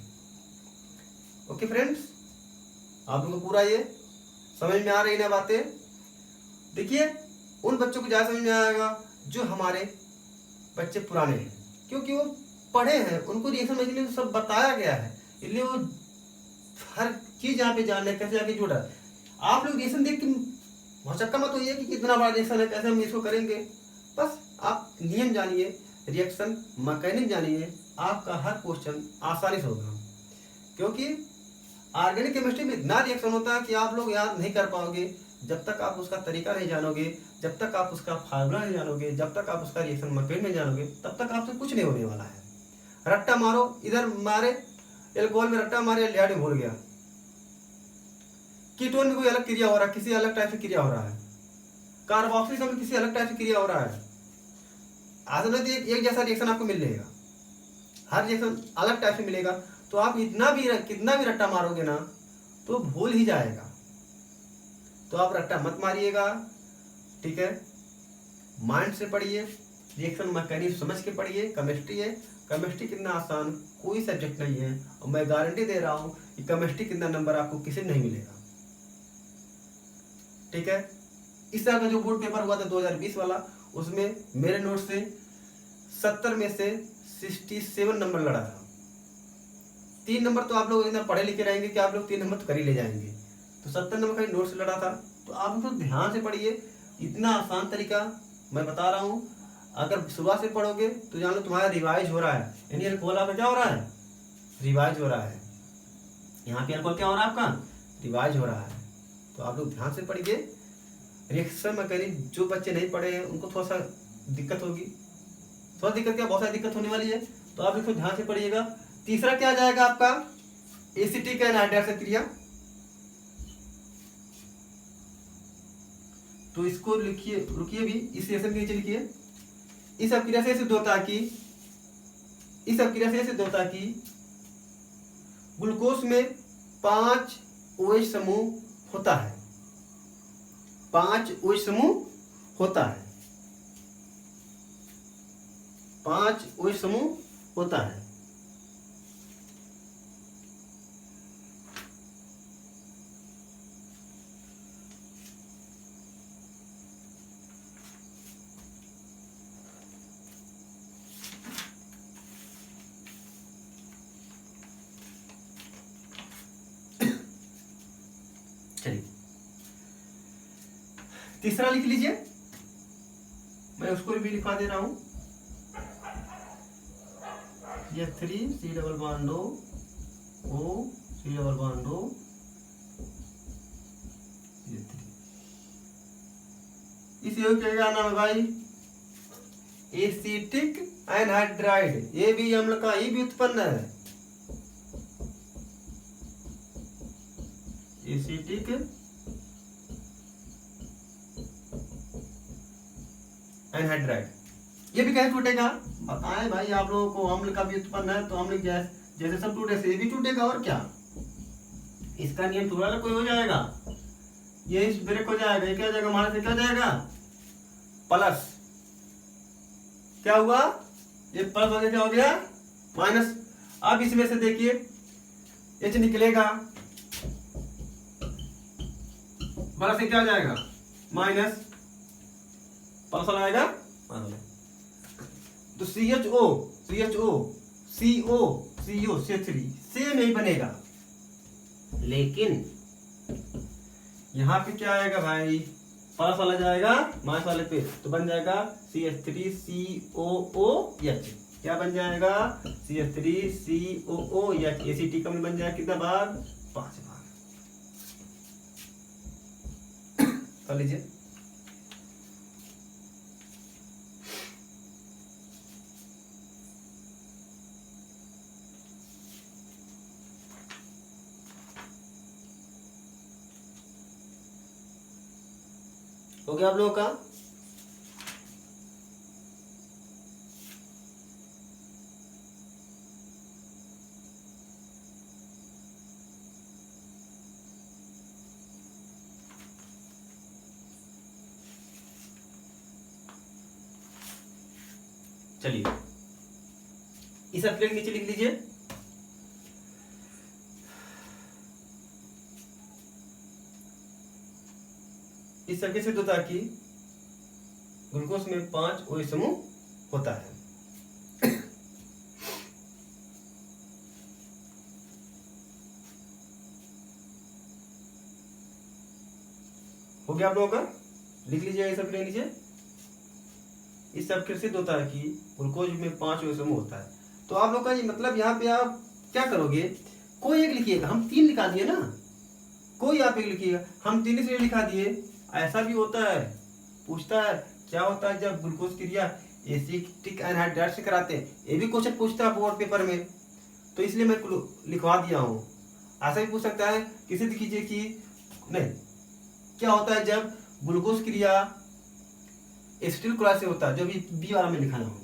ओके फ्रेंड्स, आप लोगों को पूरा ये समझ में आ रही ना बातें। देखिए उन बच्चों को ज्यादा समझ में आएगा जो हमारे बच्चे पुराने हैं, क्योंकि वो पढ़े हैं, उनको रिएक्शन समझने के लिए सब बताया गया है, इसलिए वो हर चीज यहाँ पे जानने कैसे जाके जुड़ा है। आप लोग रिएक्शन देख के मौचक्का मत होइए कि कितना बड़ा रिएक्शन है, कैसे हम इसको करेंगे। बस आप नियम जानिए, रिएक्शन मैकेनिज्म जानिए, आपका हर क्वेश्चन आसानी से होगा। क्योंकि ऑर्गेनिक केमिस्ट्री में इतना रिएक्शन होता है कि आप लोग याद नहीं कर पाओगे जब तक आप उसका तरीका नहीं जानोगे, जब तक आप उसका फार्मूला नहीं जानोगे, जब तक आप उसका रिएक्शन मैकेनिज्म नहीं जानोगे, तब तक आपसे कुछ नहीं होने वाला है। रट्टा मारो, इधर मारे एल्कोहल में रट्टा मारे, एल्डिहाइड में भूल गया। कीटोन में कोई अलग क्रिया हो रहा है, किसी अलग टाइप से क्रिया हो रहा है। कार्बोक्सिल में किसी अलग टाइप से क्रिया हो रहा है। आज नहीं तो एक जैसा रिएक्शन आपको मिल जाएगा, हर रिएक्शन अलग टाइप से मिलेगा। तो आप कितना भी रट्टा मारोगे ना तो भूल ही जाएगा। तो आप रट्टा मत मारिएगा, ठीक है। माइंड से पढ़िए, रिएक्शन मैकेनिज्म समझ के पढ़िए। केमिस्ट्री है, केमिस्ट्री कितना आसान कोई सब्जेक्ट नहीं है, और मैं गारंटी दे रहा हूँ कि केमिस्ट्री कितना नंबर आपको किसी नहीं मिलेगा, ठीक है। इस तरह का जो बोर्ड पेपर हुआ था 2020 वाला, उसमें मेरे नोट से 70 में से 67 नंबर लड़ा था। 3 नंबर तो आप लोग इतना पढ़े लिखे रहेंगे कि आप लोग 3 नंबर तो कर ही ले जाएंगे। तो 70 नंबर का नोट से लड़ा था। तो आप लोग ध्यान से पढ़िए, इतना आसान तरीका मैं बता रहा हूँ। अगर सुबह से पढ़ोगे तो जान लो तुम्हारा रिवाइज हो रहा है। यानी अल्कोहल आपका क्या हो रहा है, रिवाइज हो रहा है। यहाँ पे अल्कोहल क्या हो रहा है आपका, रिवाइज हो रहा है। तो आप लोग ध्यान से पढ़िए। रिएक्शन मैकेनिज्म जो बच्चे नहीं पढ़े हैं उनको थोड़ा सा दिक्कत होगी, थोड़ा दिक्कत क्या, बहुत सारी दिक्कत होने वाली है। तो आप इसको ध्यान से पढ़िएगा। तीसरा क्या जाएगा आपका, एसिटिक एनहाइड्राइड से क्रिया। तो इसको लिखिए, रुकिए भी, इस रिएक्शन के नीचे लिखिए। इस अभिक्रिया से सिद्ध होता कि ग्लूकोज में 5 OH समूह होता है, 5 OH समूह होता है, 5 OH समूह होता है। चलिए तीसरा लिख लीजिए, मैं उसको भी लिखा दे रहा हूं। ये 3 C double bond O C double bond O, ये 3। इस योग का नाम है भाई एसिटिक एनहाइड्राइड। ये भी अम्ल का ही भी उत्पन्न है, एसिटिक एनहाइड्राइड। ये भी कैसे टूटेगा बताएं भाई आप लोगों को। अम्ल का भी उत्पन्न है तो अम्ल जैसे सब टूटे से ये भी टूटेगा, और क्या। इसका नियम थोड़ा ना कोई हो जाएगा, ये इस ब्रेक हो जाएगा, ये क्या हो जाएगा, हमारे से क्या हो जाएगा, प्लस। क्या हुआ, ये प्लस होने क्या हो गया माइनस। अब इसमें से देखिए एच निकलेगा, बड़ा से क्या हो जाएगा माइनस, प्लस हो जाएगा माइनस। तो CHO CH3 सेम नहीं बनेगा, लेकिन यहां पे क्या आएगा भाई, प्लस वाला जाएगा माइनस वाले पे, तो बन जाएगा CH3COOH। क्या बन जाएगा CH3COOH। ACT का बन जाएगा कितना भाग, 5 भाग। कर लीजिए। हो गया आप लोगों का। चलिए इस सर्कल के नीचे लिख लीजिए, इस सर्कल से होता है कि ग्लूकोज में 5 OH समूह होता है। हो गया आप लोगों का, लिख लीजिए इस सर्कल के नीचे। इस सर्कल से होता है कि ग्लूकोज में 5 OH समूह होता है। तो आप लोग का ये मतलब यहाँ पे आप क्या करोगे, कोई एक लिखिएगा, हम 3 लिखा दिए ना, कोई आप एक लिखिएगा, हम 3 से लिखा दिए। ऐसा भी होता है, पूछता है क्या होता है जब ग्लूकोज क्रिया एसिटिक एनहाइड्राइड से कराते हैं, ये भी क्वेश्चन पूछता है बोर्ड पेपर में, तो इसलिए मैं लिखवा दिया हूँ। ऐसा भी पूछ सकता है, किसी कीजिए कि नहीं क्या होता है जब ग्लूकोज क्रिया एसिटिल क्लोराइड से होता है, जो भी बी वाला में लिखाना हो।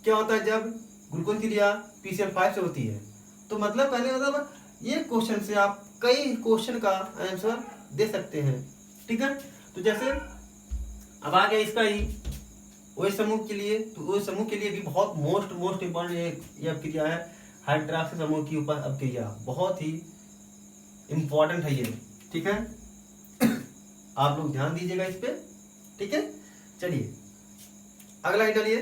क्या होता है जब ग्लूकोज क्रिया PCl5 से होती है। तो मतलब कहने मतलब ये क्वेश्चन से आप कई क्वेश्चन का आंसर दे सकते हैं, ठीक है। तो जैसे अब आ गया इसका ही OH समूह के लिए, तो OH समूह के लिए भी बहुत मोस्ट इंपॉर्टेंट ये क्रिया है, हाइड्रोक्सी समूह की ऊपर अपक्रिया, बहुत ही इंपॉर्टेंट है ये, ठीक है। आप लोग ध्यान दीजिएगा इस पे, ठीक है। चलिए अगला डालिए,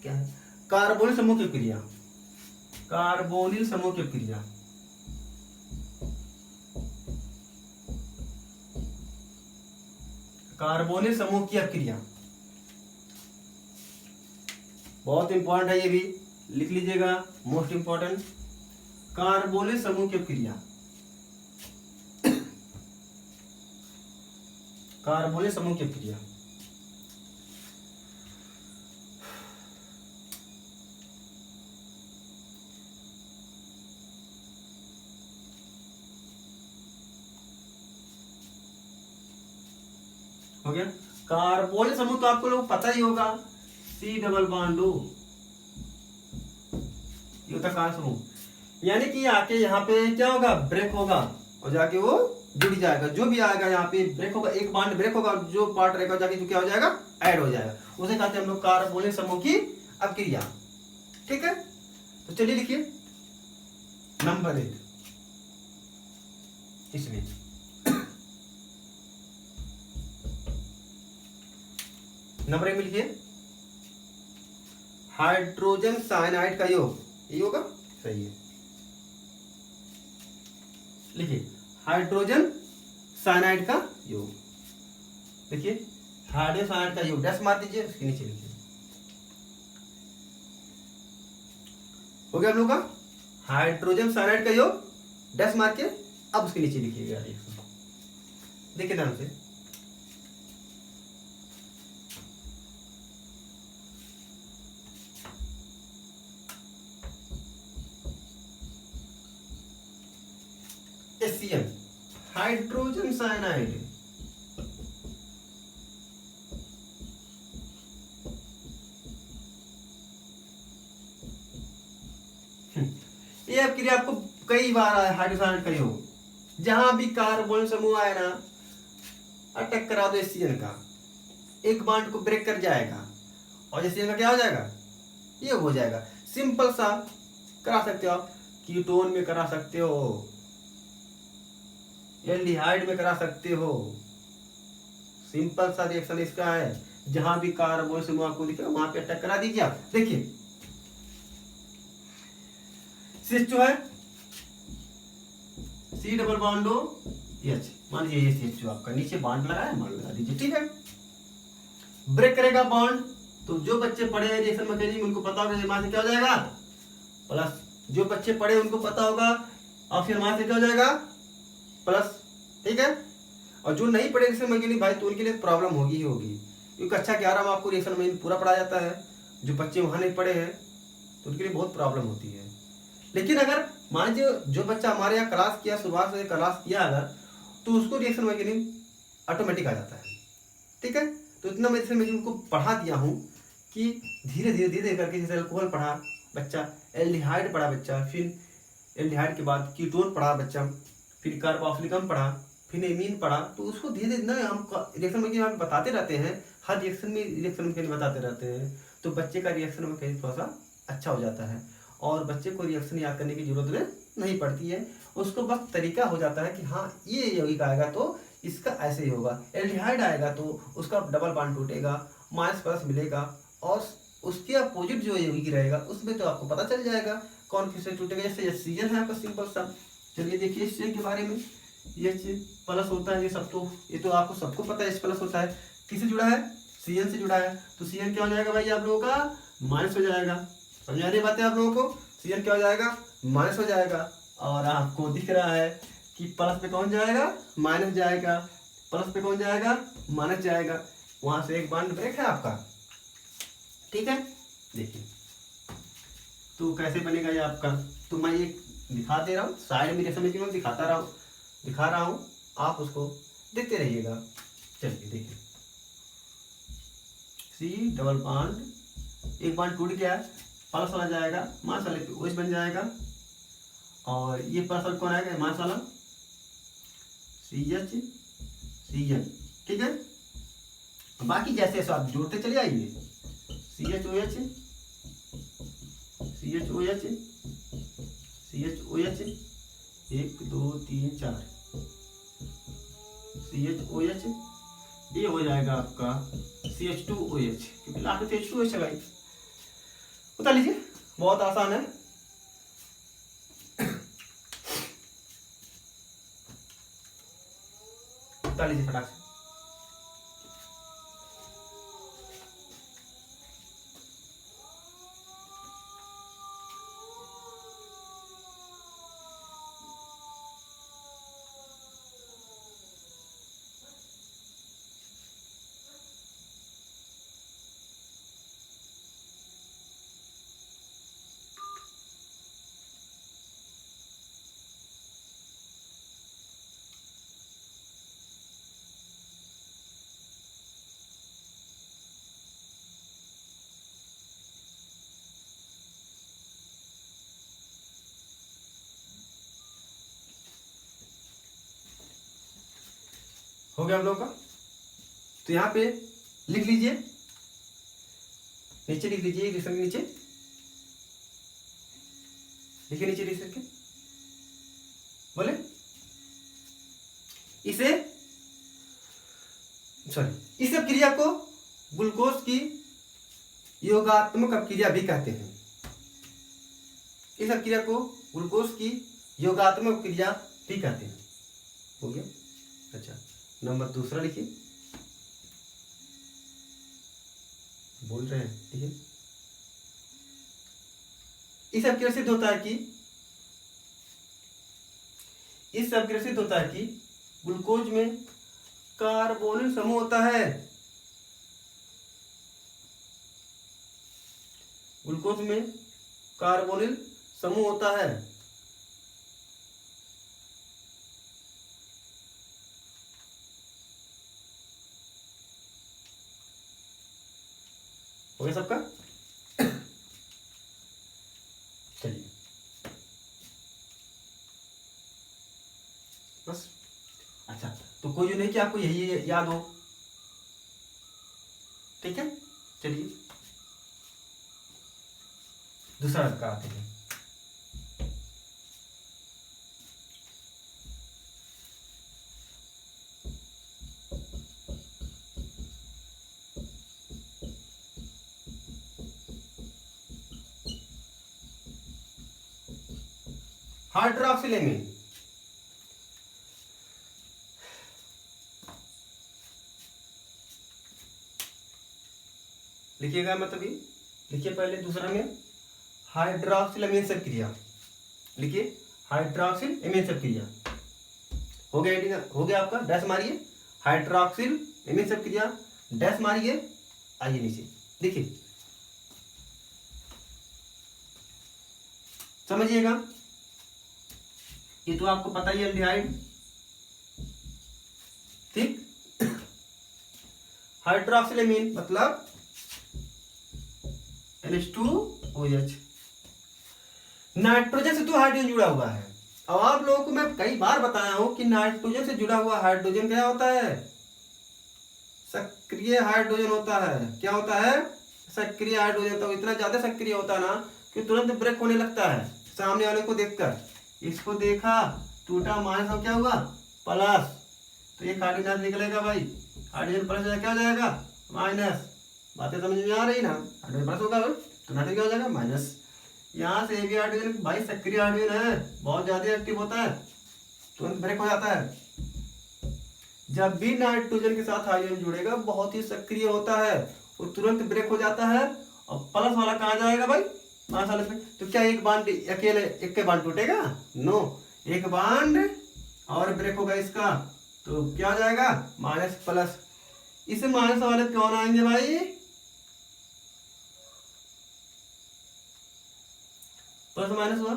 क्या है, कार्बोनिल समूह की क्रिया, कार्बोनिल समूह की क्रिया। कार्बोनिल समूह की अपक्रिया बहुत इंपॉर्टेंट है, ये भी लिख लीजिएगा, मोस्ट इंपॉर्टेंट। कार्बोनिल समूह की अपक्रिया, कार्बोनिल समूह की अपक्रिया। हो गया, कार्बोनिल समूह तो आपको लोग पता ही होगा, C डबल बॉन्ड O, ये होता कार्बन समूह। यानी कि आके यहाँ पे क्या होगा, ब्रेक होगा और जाके वो जुड़ जाएगा, जो भी आएगा यहाँ पे ब्रेक होगा, एक बॉन्ड ब्रेक होगा, जो पार्ट रहेगा जाके जो क्या हो जाएगा, ऐड हो जाएगा, उसे कहते हैं हम लोग कार्बोनिल समूह की अपक्रिया, ठीक है। तो चलिए लिखिए नंबर 1 इसमें नंबर 1 में लिखिए हाइड्रोजन साइनाइड का योग, ये होगा सही है। लिखिए हाइड्रोजन साइनाइड का योग, देखिए हाइड्रोजन साइनाइड का योग, डैश मार दीजिए, उसके नीचे लिखिए। हो गया हम लोग का हाइड्रोजन साइनाइड का योग, डैश मार के अब उसके नीचे लिखिएगा। देखिए ध्यान से, HCl हाइड्रोजन साइनाइड, ये अपक्रिया आपको कई बार आया, हाइड्रोजन साइनाइड का योग, जहां भी कार्बोनिल समूह आए ना, अटैक करा दो HCl का, एक बॉन्ड को ब्रेक कर जाएगा, और ये का क्या हो जाएगा, ये हो जाएगा। सिंपल सा करा सकते हो आप, कीटोन में करा सकते हो, एल्डिहाइड में करा सकते हो। सिंपल सा रिएक्शन इसका है, जहां भी कार्बन समूह आपको दिखेगा वहां पे अटैक करा दीजिए आप। देखिए CH जो है C डबल बॉन्ड H, मान लीजिए ये CH आपका नीचे बॉन्ड लगा है, मान लगा दीजिए, ठीक है। ब्रेक करेगा बॉन्ड, तो जो बच्चे पढ़े हैं रिएक्शन मैकेनिज्म उनको पता होगा वहां से क्या हो जाएगा प्लस, जो बच्चे पढ़े उनको पता होगा और फिर वहां से क्या हो जाएगा प्लस, ठीक है। और जो नहीं पढ़े रिएक्शन मैकेनिज्म भाई तो उनके लिए प्रॉब्लम होगी ही होगी, क्योंकि कक्षा 11 में आपको रिएक्शन मैकेनिज्म पूरा पढ़ाया जाता है। जो बच्चे वहां नहीं पढ़े हैं तो उनके लिए बहुत प्रॉब्लम होती है। लेकिन अगर मान लीजिए जो बच्चा हमारे यहाँ क्लास किया, शुरुआत से क्लास किया अगर, तो उसको रिएक्शन मैकेनिज्म ऑटोमेटिक आ जाता है, ठीक है। तो इतना मैं जैसे मैं उनको पढ़ा दिया हूँ कि धीरे धीरे धीरे करके, जैसे अल्कोहल पढ़ा बच्चा, एल्डिहाइड पढ़ा बच्चा, फिर एल्डिहाइड के बाद कीटोन पढ़ा बच्चा, फिर कार्बोक्सिलिकम पढ़ा, फिर एमीन पढ़ा, तो उसको धीरे धीरे ना हम रिएक्शन मैकेनिज्म बताते रहते हैं, हर रिएक्शन में रिएक्शन मैकेनिज्म बताते रहते हैं, तो बच्चे का रिएक्शन मैकेनिज्म थोड़ा सा अच्छा हो जाता है और बच्चे को रिएक्शन याद करने की जरूरत नहीं पड़ती है। उसको बस तरीका हो जाता है कि हाँ ये यौगिक आएगा तो इसका ऐसे ही होगा, एल्डिहाइड आएगा तो उसका डबल बॉन्ड टूटेगा, माइनस प्लस मिलेगा, और उसके अपोजिट जो यौगिक रहेगा उसमें तो आपको पता चल जाएगा कौन किससे टूटेगा। जैसे ऑक्सीजन है आपका, सिंपल सा, चलिए देखिए इस के बारे में, ये प्लस होता है, ये सब तो ये तो आपको सबको पता है, इस प्लस होता है, किससे जुड़ा है Cn से जुड़ा है, तो Cn क्या हो जाएगा भाई आप लोगों का माइनस हो जाएगा। समझ आ रही बात है आप लोगों को, Cn क्या हो जाएगा माइनस हो जाएगा, और आपको दिख रहा है कि प्लस पे कौन जाएगा माइनस जाएगा, प्लस पे कौन जाएगा माइनस जाएगा, वहां से एक बॉन्ड ब्रेक है आपका, ठीक है। देखिए तो कैसे बनेगा ये आपका, तो मैं ये दिखा दे रहा हूँ, साइड में समझ के दिखा रहा हूँ, आप उसको देखते रहिएगा। चलिए देखिए, C डबल बॉन्ड, एक बॉन्ड टूट गया, प्लस वाला जाएगा, मास वाले पे OH बन जाएगा, और ये प्लस वाला कौन आएगा मास वाला CH Cn, ठीक है। बाकी जैसे जैसे आप जोड़ते चले आइए, CHOH CHOH CHOH, 1 2 3 4 CHOH, ये हो जाएगा आपका CH2OH, क्योंकि लास्ट में CH2OH है भाई, बता लीजिए, बहुत आसान है। बता लीजिए फटाक से। हो गया हम लोग का, तो यहाँ पे लिख लीजिए, नीचे लिख लीजिए रिएक्शन के नीचे, लिखिए नीचे रिएक्शन के, बोले इसे, सॉरी, इस क्रिया को ग्लूकोज की योगात्मक अपक्रिया भी कहते हैं। इस क्रिया को ग्लूकोज की योगात्मक क्रिया भी कहते हैं। हो गया, अच्छा नंबर दूसरा लिखिए, बोल रहे हैं, ठीक है। इस अपक्रिया सिद्ध होता है कि ग्लूकोज में कार्बोनिल समूह होता है, ग्लूकोज में कार्बोनिल समूह होता है, हो गया सबका। चलिए बस, अच्छा तो कोई जो नहीं कि आपको यही याद हो, ठीक है। चलिए दूसरा कराते हैं। हाइड्रोक्सिलेमिन, लिखिएगा मत अभी, लिखिए पहले दूसरा में हाइड्रोक्सिलेमिन से क्रिया, लिखिए हाइड्रोक्सिल एमिन सब क्रिया। हो गया एडिंग, हो गया आपका, डैश मारिए, हाइड्रोक्सिल एमिन सब क्रिया, डैश मारिए, आइए नीचे देखिए, समझिएगा। ये तो आपको पता ही है एल्डिहाइड, ठीक। हाइड्रोक्सिलेमिन मतलब NH2OH, नाइट्रोजन से तो हाइड्रोजन जुड़ा हुआ है। अब आप लोगों को मैं कई बार बताया हूं कि नाइट्रोजन से जुड़ा हुआ हाइड्रोजन क्या होता है, सक्रिय हाइड्रोजन होता है। क्या होता है, सक्रिय हाइड्रोजन। तो इतना ज्यादा सक्रिय होता है ना कि तुरंत ब्रेक होने लगता है सामने वाले को देखकर। इसको देखा, टूटा, माइनस हो, क्या हुआ, प्लस, तो एक हाइड्रोजन निकलेगा भाई, हाइड्रोजन प्लस क्या हो जाएगा, माइनस। बातें समझ में आ रही ना, हाइड्रोजन प्लस होगा तो नाइट्रोजन क्या हो जाएगा, माइनस। यहाँ से भी हाइड्रोजन भाई सक्रिय हाइड्रोजन है, बहुत ज्यादा एक्टिव होता है, तुरंत ब्रेक हो जाता है। जब भी नाइट्रोजन के साथ हाइड्रोजन जुड़ेगा बहुत ही सक्रिय होता है, वो तुरंत ब्रेक हो जाता है। और प्लस वाला कहाँ जाएगा भाई, माइनस वाले पे। तो क्या एक बांड अकेले एक के बांड टूटेगा, नो, एक बांड और ब्रेक होगा इसका, तो क्या हो जाएगा, माइनस प्लस। इस माइनस वाले कौन आएंगे भाई, प्लस माइनस हुआ,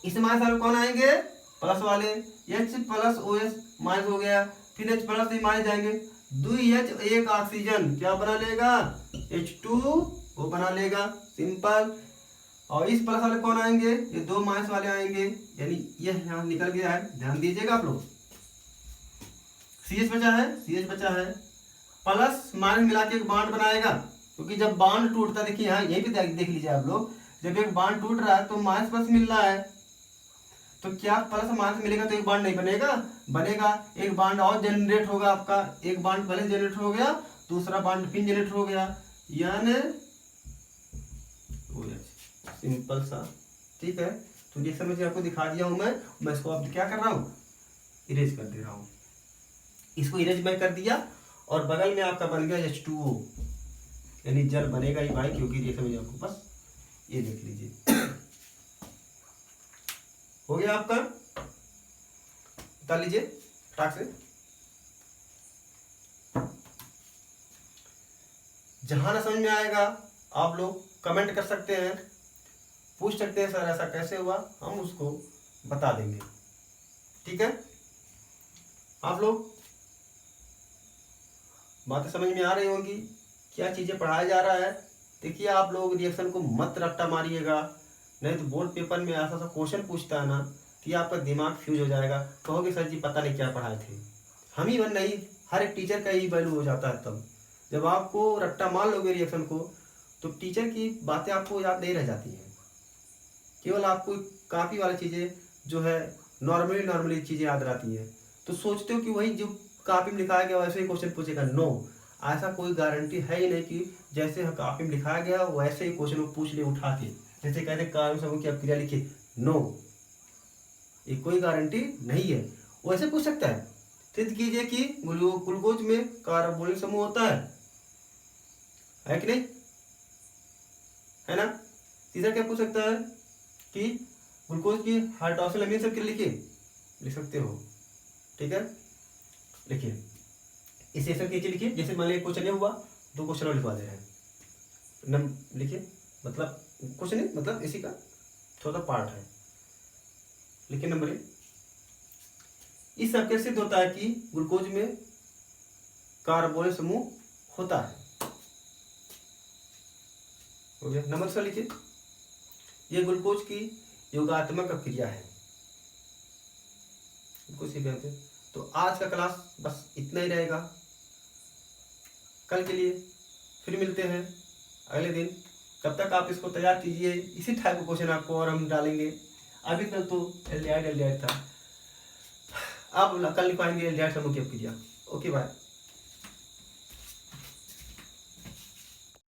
इस माइनस वाले कौन आएंगे, प्लस वाले, H प्लस OH माइनस हो गया, फिर H प्लस से माइनस जाएंगे, 2H एक ऑक्सीजन क्या बना लेगा, H2O बना लेगा, सिंपल। और इस प्लस वाले कौन आएंगे, ये दो माइनस वाले आएंगे, यानी ये यहाँ निकल गया है, ध्यान दीजिएगा आप लोग। CH बचा है, CH बचा है, प्लस माइनस मिला के एक बॉन्ड बनाएगा, क्योंकि जब बॉन्ड टूटता, देखिए यहाँ यही पे देख लीजिए आप लोग, जब एक बॉन्ड टूट रहा है तो माइनस प्लस मिल रहा है, तो क्या प्लस माइनस मिलेगा तो एक बॉन्ड नहीं बनेगा, बनेगा, एक बॉन्ड और जनरेट होगा आपका, एक बॉन्ड पहले जनरेट हो गया, दूसरा बॉन्ड फिर जनरेट हो गया, यानी सिंपल सा, ठीक है। तो रिएक्शन में आपको दिखा दिया हूं मैं इसको अब क्या कर रहा हूँ, इरेज कर दे रहा हूँ, इसको इरेज मैं कर दिया, और बगल में आपका बन गया H2O, यानी जल बनेगा ही भाई, क्योंकि रिएक्शन में आपको बस ये देख लीजिए हो गया आपका, बता लीजिए फटाक से। जहां ना समझ में आएगा आप लोग कमेंट कर सकते हैं, पूछ सकते हैं सर ऐसा कैसे हुआ, हम उसको बता देंगे, ठीक है। आप लोग बातें समझ में आ रही होंगी, क्या चीजें पढ़ाया जा रहा है। देखिए आप लोग रिएक्शन को मत रट्टा मारिएगा, नहीं तो बोर्ड पेपर में ऐसा सा क्वेश्चन पूछता है ना कि आपका दिमाग फ्यूज हो जाएगा, कहोगे सर जी पता नहीं क्या पढ़ाए थे। हम ही नहीं, हर एक टीचर का ही वैल्यू हो जाता है तब जब आपको रट्टा मान लोगे रिएक्शन को, तो टीचर की बातें आपको याद नहीं रह जाती हैं, केवल आपको कापी वाली चीजें जो है नॉर्मली चीजें याद रहती हैं। तो सोचते हो कि वही जो कापी में लिखाया गया वैसे ही क्वेश्चन पूछेगा, नो, ऐसा कोई गारंटी है ही नहीं कि जैसे कापी में लिखाया गया वैसे ही क्वेश्चन को पूछ ले उठा के, जैसे कहते कार्य समूह की आप क्रिया लिखिए, नो, ये कोई गारंटी नहीं है। वैसे पूछ सकता है, सिद्ध कीजिए कि ग्लूकोज में कार्बोनिल समूह होता है कि नहीं, है ना। तीसरा क्या पूछ सकता है कि ग्लूकोज की हाइड्रोक्सिल अमीन सब क्रिया लिखिए, लिख सकते हो, ठीक है। लिखिए इसे ऐसा कीजिए, लिखिए, जैसे मान लीजिए क्वेश्चन ये हुआ, दो क्वेश्चन और लिखवा दे रहे हैं, लिखिए, मतलब क्वेश्चन नहीं, मतलब इसी का छोटा पार्ट है। लिखिए नंबर 1, इस सब कैसे सिद्ध होता है कि ग्लूकोज में कार्बोनिल समूह होता है, हो गया। नंबर 2 लिखिए, यह ग्लूकोज की योगात्मक क्रिया है, कुछ ही कहते हैं। तो आज का क्लास बस इतना ही रहेगा, कल के लिए फिर मिलते हैं अगले दिन। तब तक आप इसको तैयार कीजिए। इसी टाइप का क्वेश्चन आपको और हम डालेंगे। अभी कल तो एल्डिहाइड था, आप कल लिखवाएंगे एल्डिहाइड समूह की अपक्रिया। Okay bye.